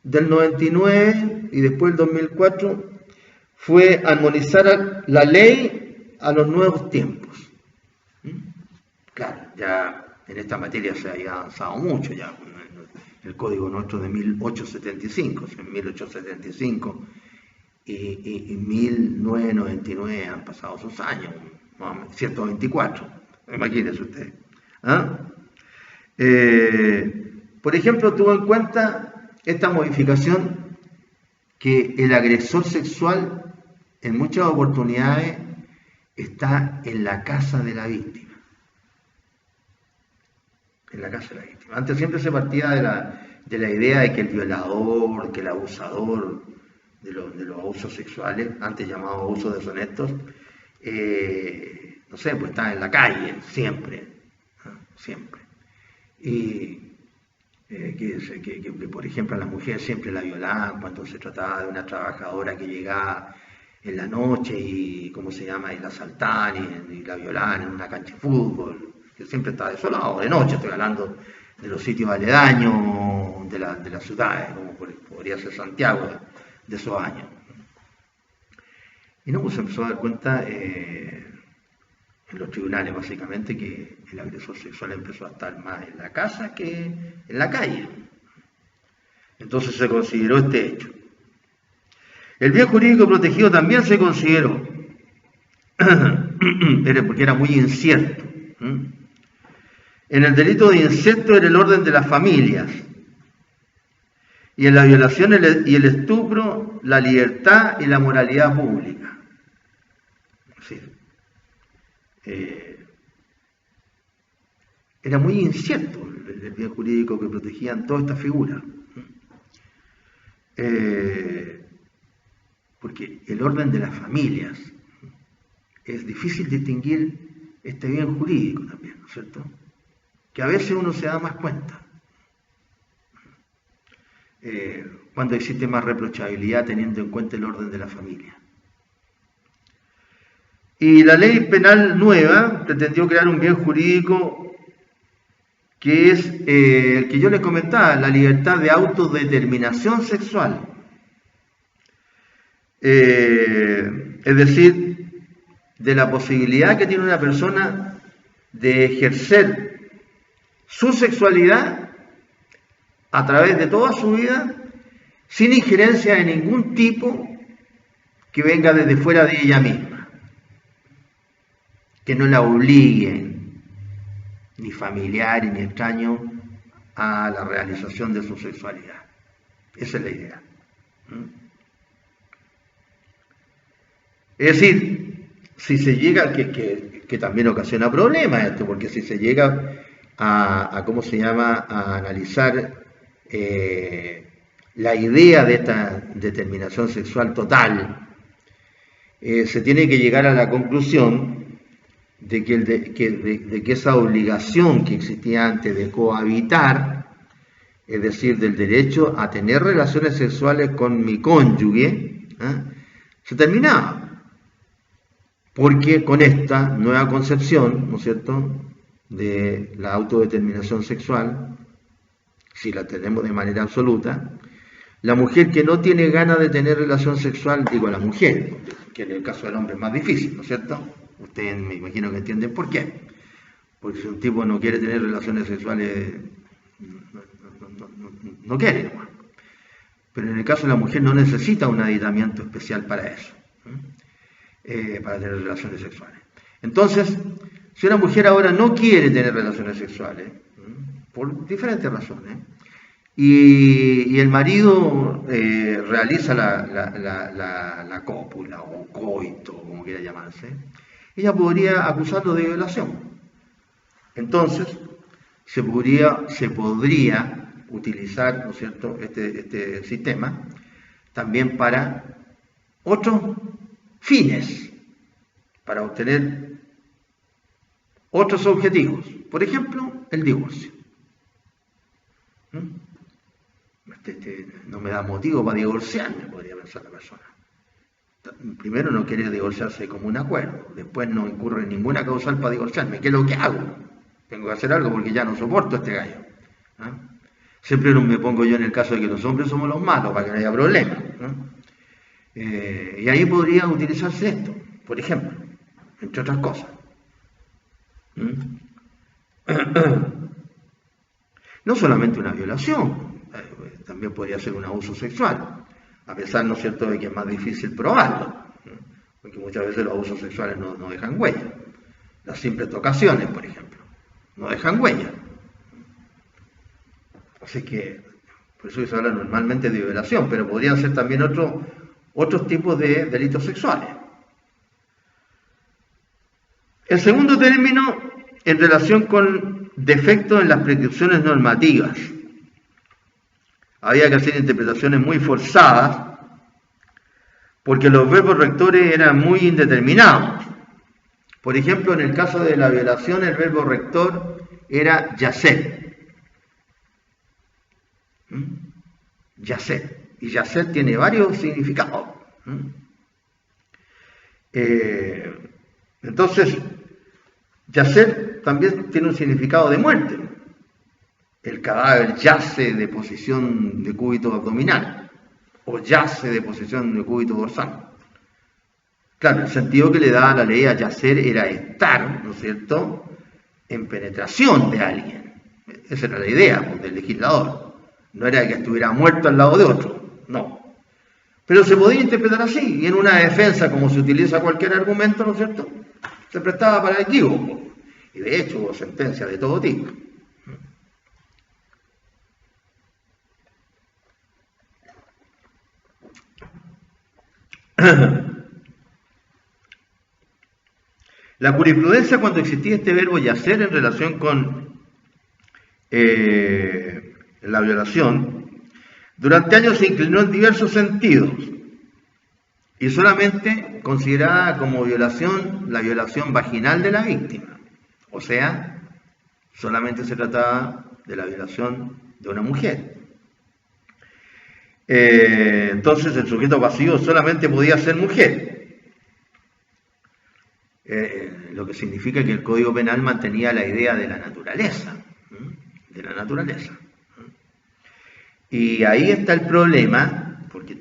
del 99 y después del 2004 fue armonizar la ley a los nuevos tiempos. Claro, ya en esta materia se había avanzado mucho, ya el código nuestro de 1875, en 1875 y 1999 han pasado sus años, 124, imagínense ustedes. Por ejemplo, tuvo en cuenta esta modificación que el agresor sexual en muchas oportunidades está en la casa de la víctima. En la casa de la víctima. Antes siempre se partía de la idea de que el violador, que el abusador de los abusos sexuales, antes llamados abusos deshonestos, no sé, pues estaba en la calle, siempre, ¿no? Siempre. Y por ejemplo, a las mujeres siempre la violaban cuando se trataba de una trabajadora que llegaba en la noche y, ¿cómo se llama?, y la asaltaban y la violaban en una cancha de fútbol, que siempre estaba desolado, de noche, estoy hablando de los sitios aledaños de las ciudades, como podría ser Santiago de esos años. Y no, pues se empezó a dar cuenta en los tribunales básicamente que el agresor sexual empezó a estar más en la casa que en la calle. Entonces se consideró este hecho. El bien jurídico protegido también se consideró, porque era muy incierto. En el delito de incesto era el orden de las familias, y en la violación y el estupro, la libertad y la moralidad pública. Sí. Era muy incierto el bien jurídico que protegían todas estas figuras. Porque el orden de las familias es difícil distinguir este bien jurídico también, ¿no es cierto? Que a veces uno se da más cuenta cuando existe más reprochabilidad teniendo en cuenta el orden de la familia. Y la ley penal nueva pretendió crear un bien jurídico que es el que yo les comentaba, la libertad de autodeterminación sexual. Es decir, de la posibilidad que tiene una persona de ejercer su sexualidad a través de toda su vida sin injerencia de ningún tipo que venga desde fuera de ella misma, que no la obliguen, ni familiares ni extraños, a la realización de su sexualidad. Esa es la idea. Es decir, si se llega, que también ocasiona problemas esto, porque si se llega ¿cómo se llama?, a analizar la idea de esta determinación sexual total, se tiene que llegar a la conclusión de que esa obligación que existía antes de cohabitar, es decir, del derecho a tener relaciones sexuales con mi cónyuge, se terminaba. Porque con esta nueva concepción, ¿no es cierto?, de la autodeterminación sexual, si la tenemos de manera absoluta, la mujer que no tiene ganas de tener relación sexual, digo la mujer, que en el caso del hombre es más difícil, ¿no es cierto? Ustedes me imagino que entienden por qué. Porque si un tipo no quiere tener relaciones sexuales, no quiere nomás. Pero en el caso de la mujer no necesita un aditamiento especial para eso, para tener relaciones sexuales. Entonces, si una mujer ahora no quiere tener relaciones sexuales, por diferentes razones, y el marido realiza la cópula o coito, como quiera llamarse, ella podría acusarlo de violación. Entonces, se podría utilizar, ¿no es cierto?, este sistema también para otros fines, para obtener otros objetivos. Por ejemplo, el divorcio. No me da motivo para divorciarme, podría pensar la persona. Primero, no quiere divorciarse como un acuerdo, después no incurre en ninguna causal para divorciarme. ¿Qué es lo que hago? Tengo que hacer algo porque ya no soporto a este gallo. Siempre me pongo yo en el caso de que los hombres somos los malos para que no haya problema. Y ahí podría utilizarse esto, por ejemplo, entre otras cosas. No solamente una violación, también podría ser un abuso sexual, a pesar, ¿no es cierto?, de que es más difícil probarlo, porque muchas veces los abusos sexuales no dejan huella. Las simples tocaciones, por ejemplo, no dejan huella. Así que, por eso se habla normalmente de violación, pero podrían ser también otros tipos de delitos sexuales. El segundo término, en relación con defectos en las prescripciones normativas. Había que hacer interpretaciones muy forzadas, porque los verbos rectores eran muy indeterminados. Por ejemplo, en el caso de la violación, el verbo rector era yacer. Yacer. Y yacer tiene varios significados. Entonces, yacer también tiene un significado de muerte. El cadáver yace de posición de cúbito abdominal o yace de posición de cúbito dorsal. Claro, el sentido que le daba la ley a yacer era estar, ¿no es cierto?, en penetración de alguien. Esa era la idea del legislador. No era que estuviera muerto al lado de otro, no. Pero se podía interpretar así, y en una defensa, como se utiliza cualquier argumento, ¿no es cierto?, se prestaba para el equívoco. Y de hecho hubo sentencias de todo tipo. La jurisprudencia, cuando existía este verbo yacer en relación con la violación, durante años se inclinó en diversos sentidos y solamente consideraba como violación la violación vaginal de la víctima. O sea, solamente se trataba de la violación de una mujer. Entonces el sujeto pasivo solamente podía ser mujer. Lo que significa que el Código Penal mantenía la idea de la naturaleza. Y ahí está el problema, porque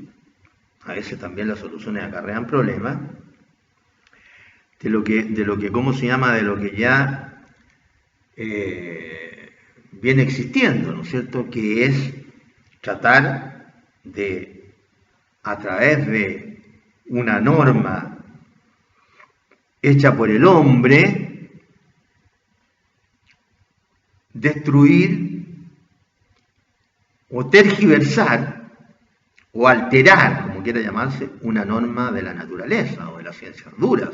a veces también las soluciones acarrean problemas, de lo que ¿cómo se llama?, de lo que ya viene existiendo, ¿no es cierto?, que es tratar de, a través de una norma hecha por el hombre, destruir o tergiversar o alterar, como quiera llamarse, una norma de la naturaleza o de las ciencias duras.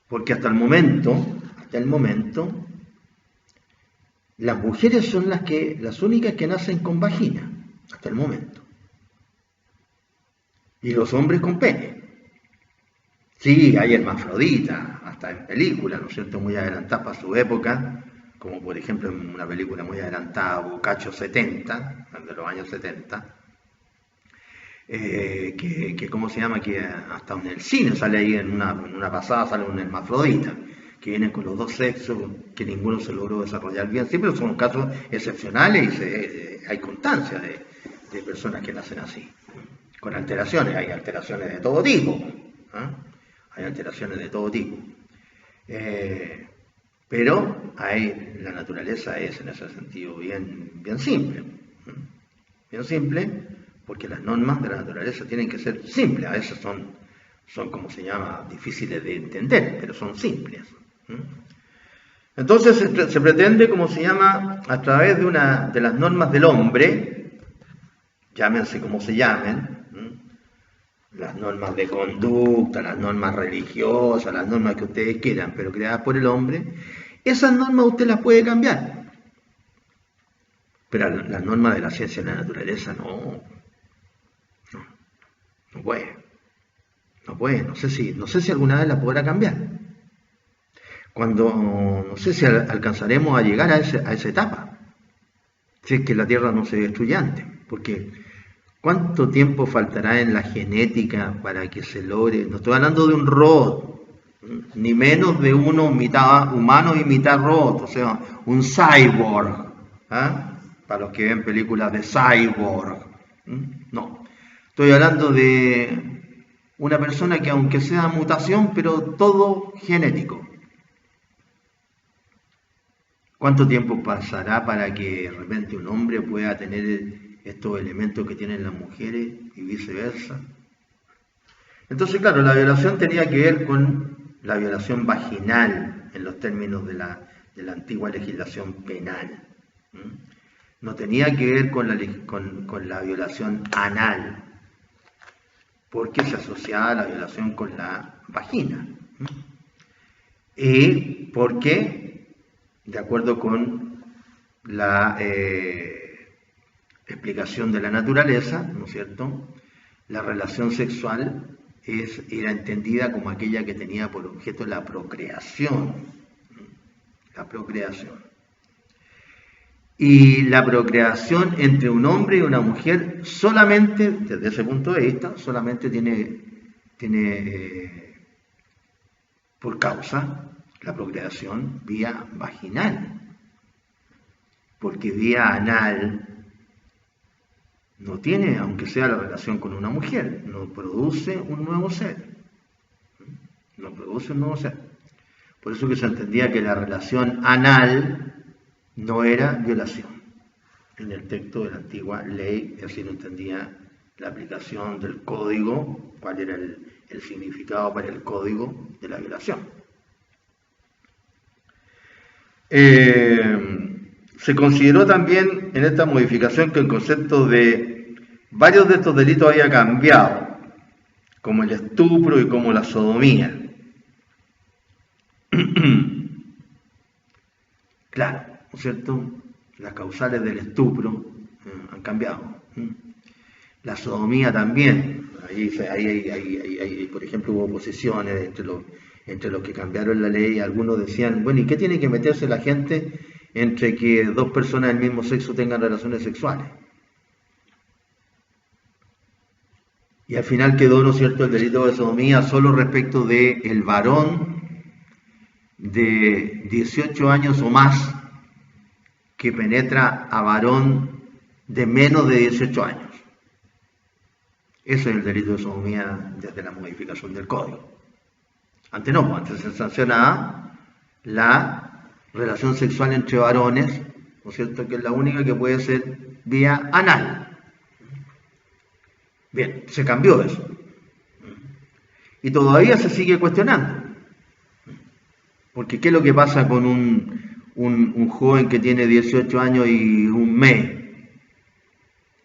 Porque hasta el momento, las mujeres son las únicas que nacen con vagina, hasta el momento. Y los hombres con pene. Sí, hay hermafroditas, hasta en películas, ¿no es cierto?, muy adelantadas para su época, como por ejemplo en una película muy adelantada, Boccaccio 70, de los años 70, que ¿cómo se llama?, que hasta en el cine sale ahí, en una pasada sale un hermafrodita, que vienen con los dos sexos, que ninguno se logró desarrollar bien. Siempre son casos excepcionales y hay constancia de personas que nacen así, con alteraciones. Hay alteraciones de todo tipo, hay alteraciones de todo tipo. Pero la naturaleza es en ese sentido bien simple. Bien simple, porque las normas de la naturaleza tienen que ser simples. A veces son como se llama, difíciles de entender, pero son simples. Entonces se pretende, como se llama, a través de las normas del hombre, llámense como se llamen, las normas de conducta, las normas religiosas, las normas que ustedes quieran, pero creadas por el hombre, esas normas usted las puede cambiar. Pero las normas de la ciencia y la naturaleza no puede. No sé si alguna vez la podrá cambiar. No sé si alcanzaremos a llegar a esa etapa, si es que la Tierra no se destruye antes, porque ¿cuánto tiempo faltará en la genética para que se logre? No estoy hablando de un robot, ni menos de uno mitad humano y mitad robot, o sea, un cyborg, para los que ven películas de cyborg. No, estoy hablando de una persona que, aunque sea mutación, pero todo genético. ¿Cuánto tiempo pasará para que de repente un hombre pueda tener estos elementos que tienen las mujeres y viceversa? Entonces, claro, la violación tenía que ver con la violación vaginal en los términos de la antigua legislación penal. No tenía que ver con la violación anal, porque se asociaba a la violación con la vagina. Y porque, de acuerdo con la explicación de la naturaleza, ¿no es cierto?, la relación sexual era entendida como aquella que tenía por objeto la procreación. La procreación. Y la procreación entre un hombre y una mujer solamente, desde ese punto de vista, solamente tiene por causa la procreación vía vaginal. Porque vía anal no tiene, aunque sea la relación con una mujer, no produce un nuevo ser. No produce un nuevo ser. Por eso que se entendía que la relación anal no era violación. En el texto de la antigua ley, así lo entendía la aplicación del código, cuál era el significado para el código de la violación. Se consideró también en esta modificación que el concepto de varios de estos delitos había cambiado, como el estupro y como la sodomía. Claro, ¿no es cierto? Las causales del estupro han cambiado. La sodomía también. Ahí, por ejemplo, hubo oposiciones entre los que cambiaron la ley. Algunos decían, bueno, ¿y qué tiene que meterse la gente entre que dos personas del mismo sexo tengan relaciones sexuales? Y al final quedó, ¿no es cierto?, el delito de sodomía solo respecto del varón de 18 años o más que penetra a varón de menos de 18 años. Ese es el delito de sodomía desde la modificación del código. Antes no, pues antes se sancionaba la relación sexual entre varones, ¿no es cierto?, que es la única que puede ser vía anal. Bien, se cambió eso. Y todavía se sigue cuestionando. Porque ¿qué es lo que pasa con un joven que tiene 18 años y un mes,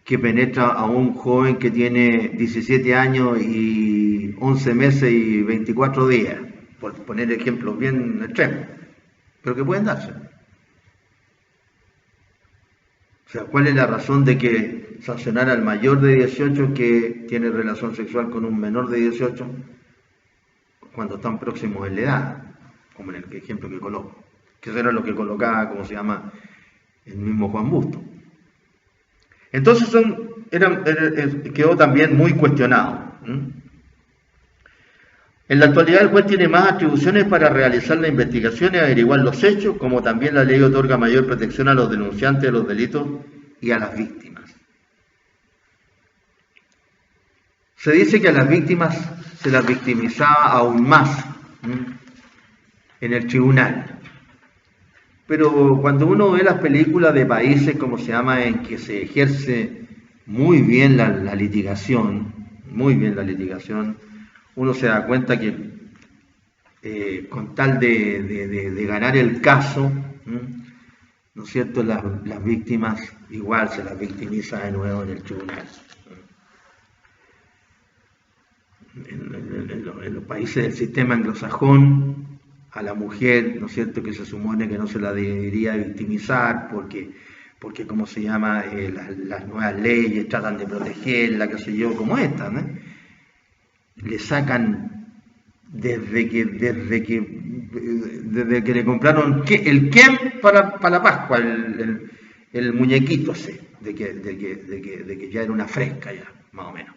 que penetra a un joven que tiene 17 años y 11 meses y 24 días? Por poner ejemplos bien extremos, pero que pueden darse. O sea, ¿cuál es la razón de que sancionar al mayor de 18 que tiene relación sexual con un menor de 18 cuando están próximos en la edad? Como en el ejemplo que coloco, que eso era lo que colocaba, ¿cómo se llama?, el mismo Juan Busto. Entonces quedó también muy cuestionado. En la actualidad el juez tiene más atribuciones para realizar la investigación y averiguar los hechos, como también la ley otorga mayor protección a los denunciantes de los delitos y a las víctimas. Se dice que a las víctimas se las victimizaba aún más en el tribunal. Pero cuando uno ve las películas de países, como se llama, en que se ejerce muy bien la litigación, uno se da cuenta que con tal de ganar el caso, ¿no es cierto?, las víctimas igual se las victimiza de nuevo en el tribunal. En los países del sistema anglosajón, a la mujer, ¿no es cierto?, que se supone que no se la debería victimizar porque ¿cómo se llama?, las nuevas leyes tratan de protegerla, qué sé yo, como esta, ¿no? Le sacan desde que le compraron el Ken para la Pascua, el muñequito ese, de que ya era una fresca ya, más o menos.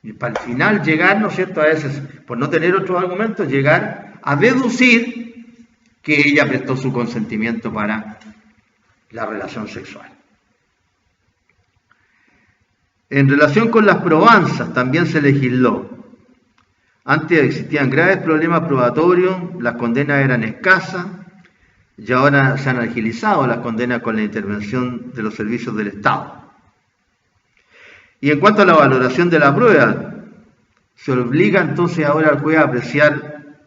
Y para el final llegar, ¿no es cierto?, a veces, por no tener otros argumentos, llegar a deducir que ella prestó su consentimiento para la relación sexual. En relación con las probanzas, también se legisló. Antes existían graves problemas probatorios, las condenas eran escasas, y ahora se han agilizado las condenas con la intervención de los servicios del Estado. Y en cuanto a la valoración de la prueba, se obliga entonces ahora al juez a apreciar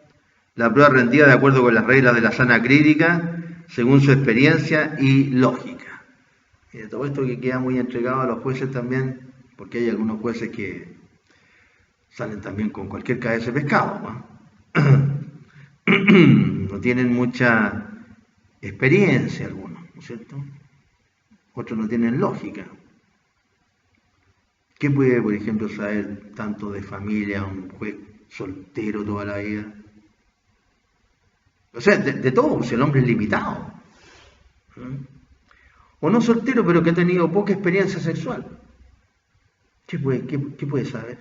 la prueba rendida de acuerdo con las reglas de la sana crítica, según su experiencia y lógica. Y de todo esto que queda muy entregado a los jueces también, porque hay algunos jueces que salen también con cualquier cabeza de pescado, ¿no? No tienen mucha experiencia algunos, ¿no es cierto? Otros no tienen lógica. ¿Qué puede, por ejemplo, saber tanto de familia un juez soltero toda la vida? O sea, de todo, si el hombre es limitado. ¿Mm? O no soltero, pero que ha tenido poca experiencia sexual. ¿Qué puede saber?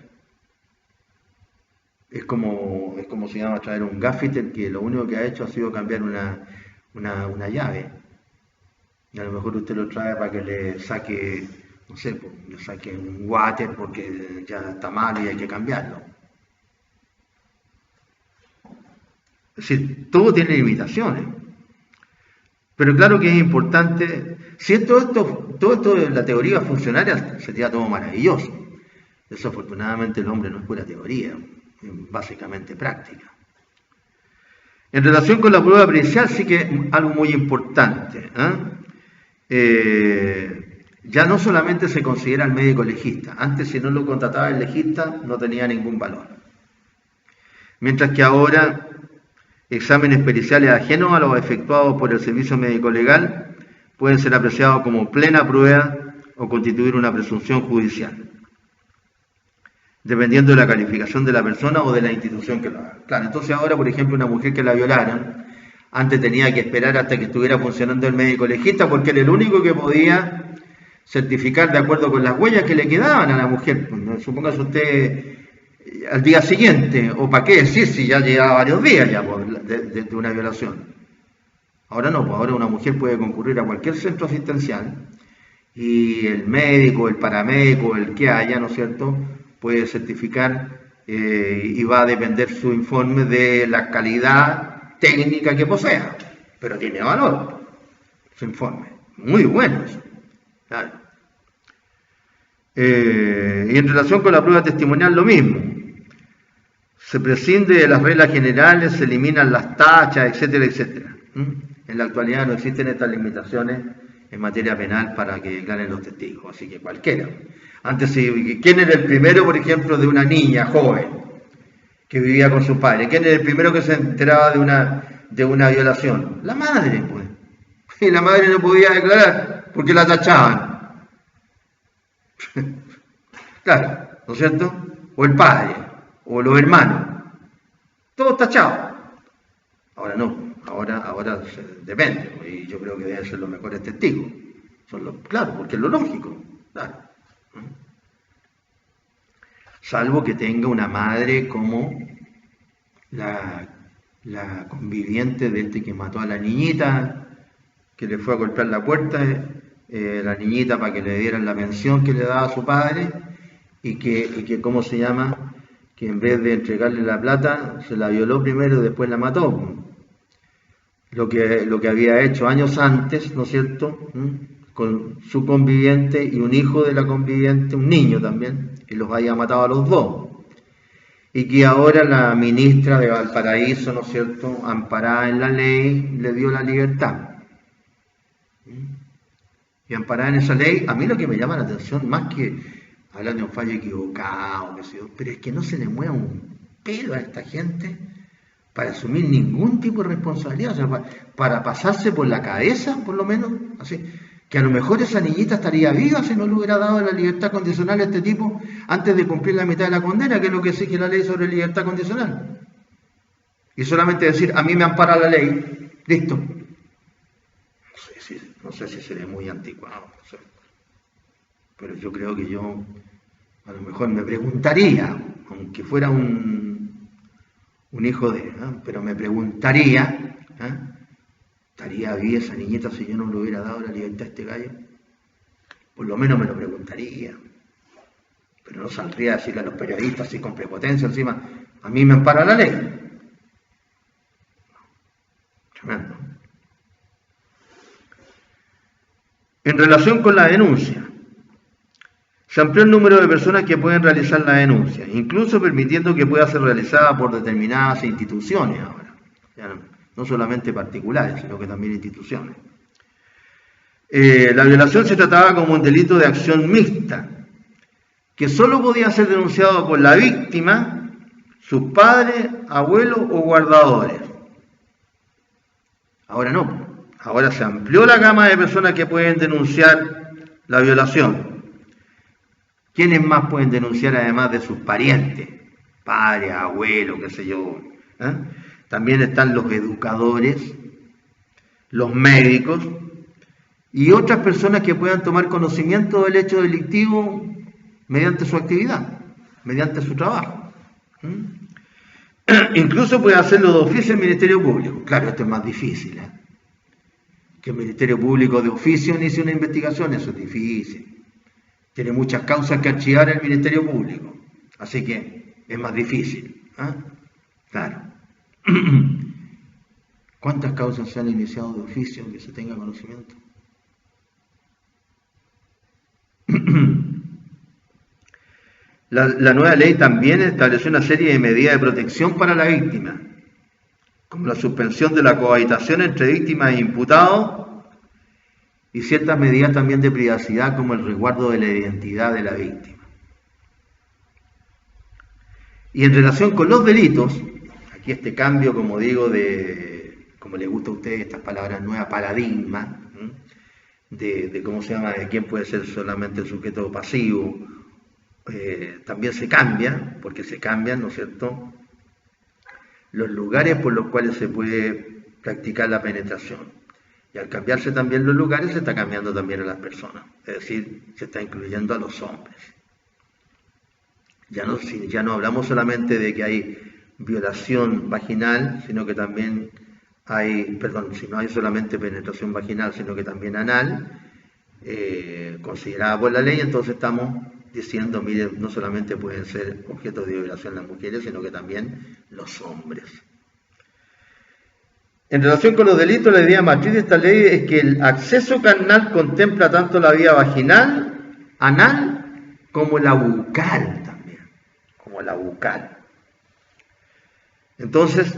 Es como se llama traer un gaffiter que lo único que ha hecho ha sido cambiar una llave. Y a lo mejor usted lo trae para que le saque, no sé, pues, le saque un water porque ya está mal y hay que cambiarlo. Es decir, todo tiene limitaciones. Pero claro que es importante, si todo esto de la teoría funcionaria sería todo maravilloso. Desafortunadamente el hombre no es pura teoría, es básicamente práctica. En relación con la prueba pericial sí que es algo muy importante. Ya no solamente se considera el médico legista, antes si no lo contrataba el legista no tenía ningún valor. Mientras que ahora exámenes periciales ajenos a los efectuados por el servicio médico legal pueden ser apreciados como plena prueba o constituir una presunción judicial, dependiendo de la calificación de la persona o de la institución que lo haga. Claro, entonces ahora, por ejemplo, una mujer que la violaron, antes tenía que esperar hasta que estuviera funcionando el médico legista porque era el único que podía certificar de acuerdo con las huellas que le quedaban a la mujer. Pues, supóngase usted al día siguiente, o para qué decir si ya llevaba varios días ya de una violación. Ahora no, pues ahora una mujer puede concurrir a cualquier centro asistencial y el médico, el paramédico, el que haya, ¿no es cierto?, puede certificar y va a depender su informe de la calidad técnica que posea, pero tiene valor su informe, muy bueno eso. Claro. Y en relación con la prueba testimonial lo mismo, se prescinde de las reglas generales, se eliminan las tachas, etcétera, etcétera. En la actualidad no existen estas limitaciones en materia penal para que declaren los testigos, así que cualquiera. Antes, ¿quién era el primero, por ejemplo, de una niña joven que vivía con su padre? ¿Quién era el primero que se enteraba de una violación? La madre, pues. Y la madre no podía declarar porque la tachaban. Claro, ¿no es cierto? O el padre, o los hermanos. Todos tachados. Ahora no, ahora depende. Y yo creo que deben ser los mejores testigos. Claro, porque es lo lógico. Claro. Salvo que tenga una madre como la conviviente de este que mató a la niñita, que le fue a golpear la puerta, la niñita para que le dieran la pensión que le daba a su padre, y que ¿cómo se llama?, que en vez de entregarle la plata, se la violó primero y después la mató. Lo que había hecho años antes, ¿no es cierto?, con su conviviente y un hijo de la conviviente, un niño también, y los haya matado a los dos. Y que ahora la ministra de Valparaíso, ¿no es cierto?, amparada en la ley, le dio la libertad. Y amparada en esa ley, a mí lo que me llama la atención, más que hablar de un fallo equivocado, pero es que no se le mueva un pelo a esta gente para asumir ningún tipo de responsabilidad, o sea, para pasarse por la cabeza, por lo menos, así, que a lo mejor esa niñita estaría viva si no le hubiera dado la libertad condicional a este tipo antes de cumplir la mitad de la condena, que es lo que exige la ley sobre libertad condicional. Y solamente decir, a mí me ampara la ley, listo. No sé si seré muy anticuado, no sé. Pero yo creo que yo a lo mejor me preguntaría, aunque fuera un hijo de, pero me preguntaría, ¿estaría viva esa niñita si yo no le hubiera dado la libertad a este gallo? Por lo menos me lo preguntaría. Pero no saldría a decirle a los periodistas así con prepotencia encima, a mí me ampara la ley. Tremendo. En relación con la denuncia, se amplió el número de personas que pueden realizar la denuncia, incluso permitiendo que pueda ser realizada por determinadas instituciones ahora, ya no solamente particulares, sino que también instituciones. La violación se trataba como un delito de acción mixta, que solo podía ser denunciado por la víctima, sus padres, abuelos o guardadores. Ahora no. Ahora se amplió la gama de personas que pueden denunciar la violación. ¿Quiénes más pueden denunciar además de sus parientes? Padres, abuelos, qué sé yo. ¿Eh? También están los educadores, los médicos y otras personas que puedan tomar conocimiento del hecho delictivo mediante su actividad, mediante su trabajo. Incluso puede hacerlo de oficio el Ministerio Público. Claro, esto es más difícil. Que el Ministerio Público de oficio inicie una investigación, eso es difícil. Tiene muchas causas que archivar el Ministerio Público. Así que es más difícil. Claro. ¿Cuántas causas se han iniciado de oficio que se tenga conocimiento? La nueva ley también estableció una serie de medidas de protección para la víctima, como la suspensión de la cohabitación entre víctimas e imputados y ciertas medidas también de privacidad como el resguardo de la identidad de la víctima. Y en relación con los delitos, aquí este cambio, como digo, como les gusta a ustedes estas palabras nuevas, paradigma, de cómo se llama, de quién puede ser solamente el sujeto pasivo, también se cambia, porque se cambian, ¿no es cierto?, los lugares por los cuales se puede practicar la penetración. Y al cambiarse también los lugares, se está cambiando también a las personas, es decir, se está incluyendo a los hombres. Ya no hablamos solamente de que hay violación vaginal, sino que también si no hay solamente penetración vaginal, sino que también anal, considerada por la ley, entonces estamos diciendo, miren, no solamente pueden ser objetos de violación las mujeres, sino que también los hombres. En relación con los delitos, la idea matriz de esta ley es que el acceso carnal contempla tanto la vía vaginal, anal, como la bucal también, como la bucal. Entonces,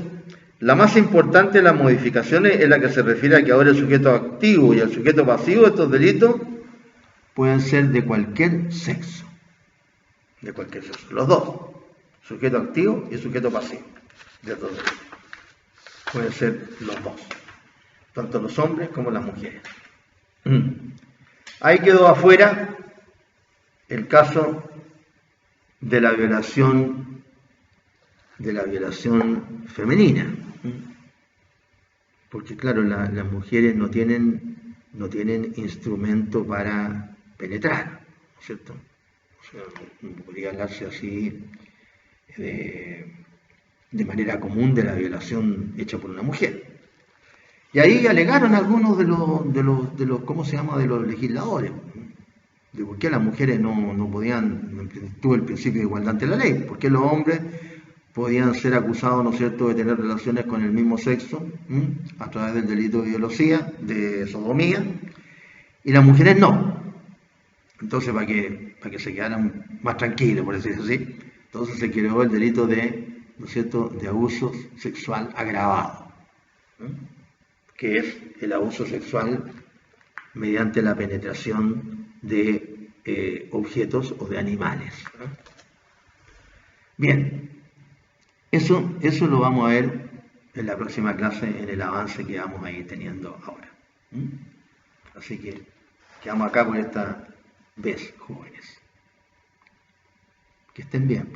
la más importante de las modificaciones es la que se refiere a que ahora el sujeto activo y el sujeto pasivo de estos delitos pueden ser de cualquier sexo. De cualquier sexo. Los dos. Sujeto activo y sujeto pasivo. De estos delitos. Pueden ser los dos. Tanto los hombres como las mujeres. Ahí quedó afuera el caso de la violación femenina. Porque claro, las mujeres no tienen instrumento para penetrar, ¿no es cierto? O sea, no podría hablarse así de manera común de la violación hecha por una mujer. Y ahí alegaron algunos de los ¿cómo se llama?, de los legisladores, de por qué las mujeres no podían, tuvo el principio de igualdad ante la ley, por qué los hombres podían ser acusados, ¿no es cierto?, de tener relaciones con el mismo sexo a través del delito de violosía, de sodomía, y las mujeres no. Entonces, para que se quedaran más tranquilos, por decirlo así, entonces se creó el delito de, ¿no es cierto?, de abuso sexual agravado, que es el abuso sexual mediante la penetración de objetos o de animales. Bien. Eso lo vamos a ver en la próxima clase, en el avance que vamos a ir teniendo ahora. Así que quedamos acá por esta vez, jóvenes. Que estén bien.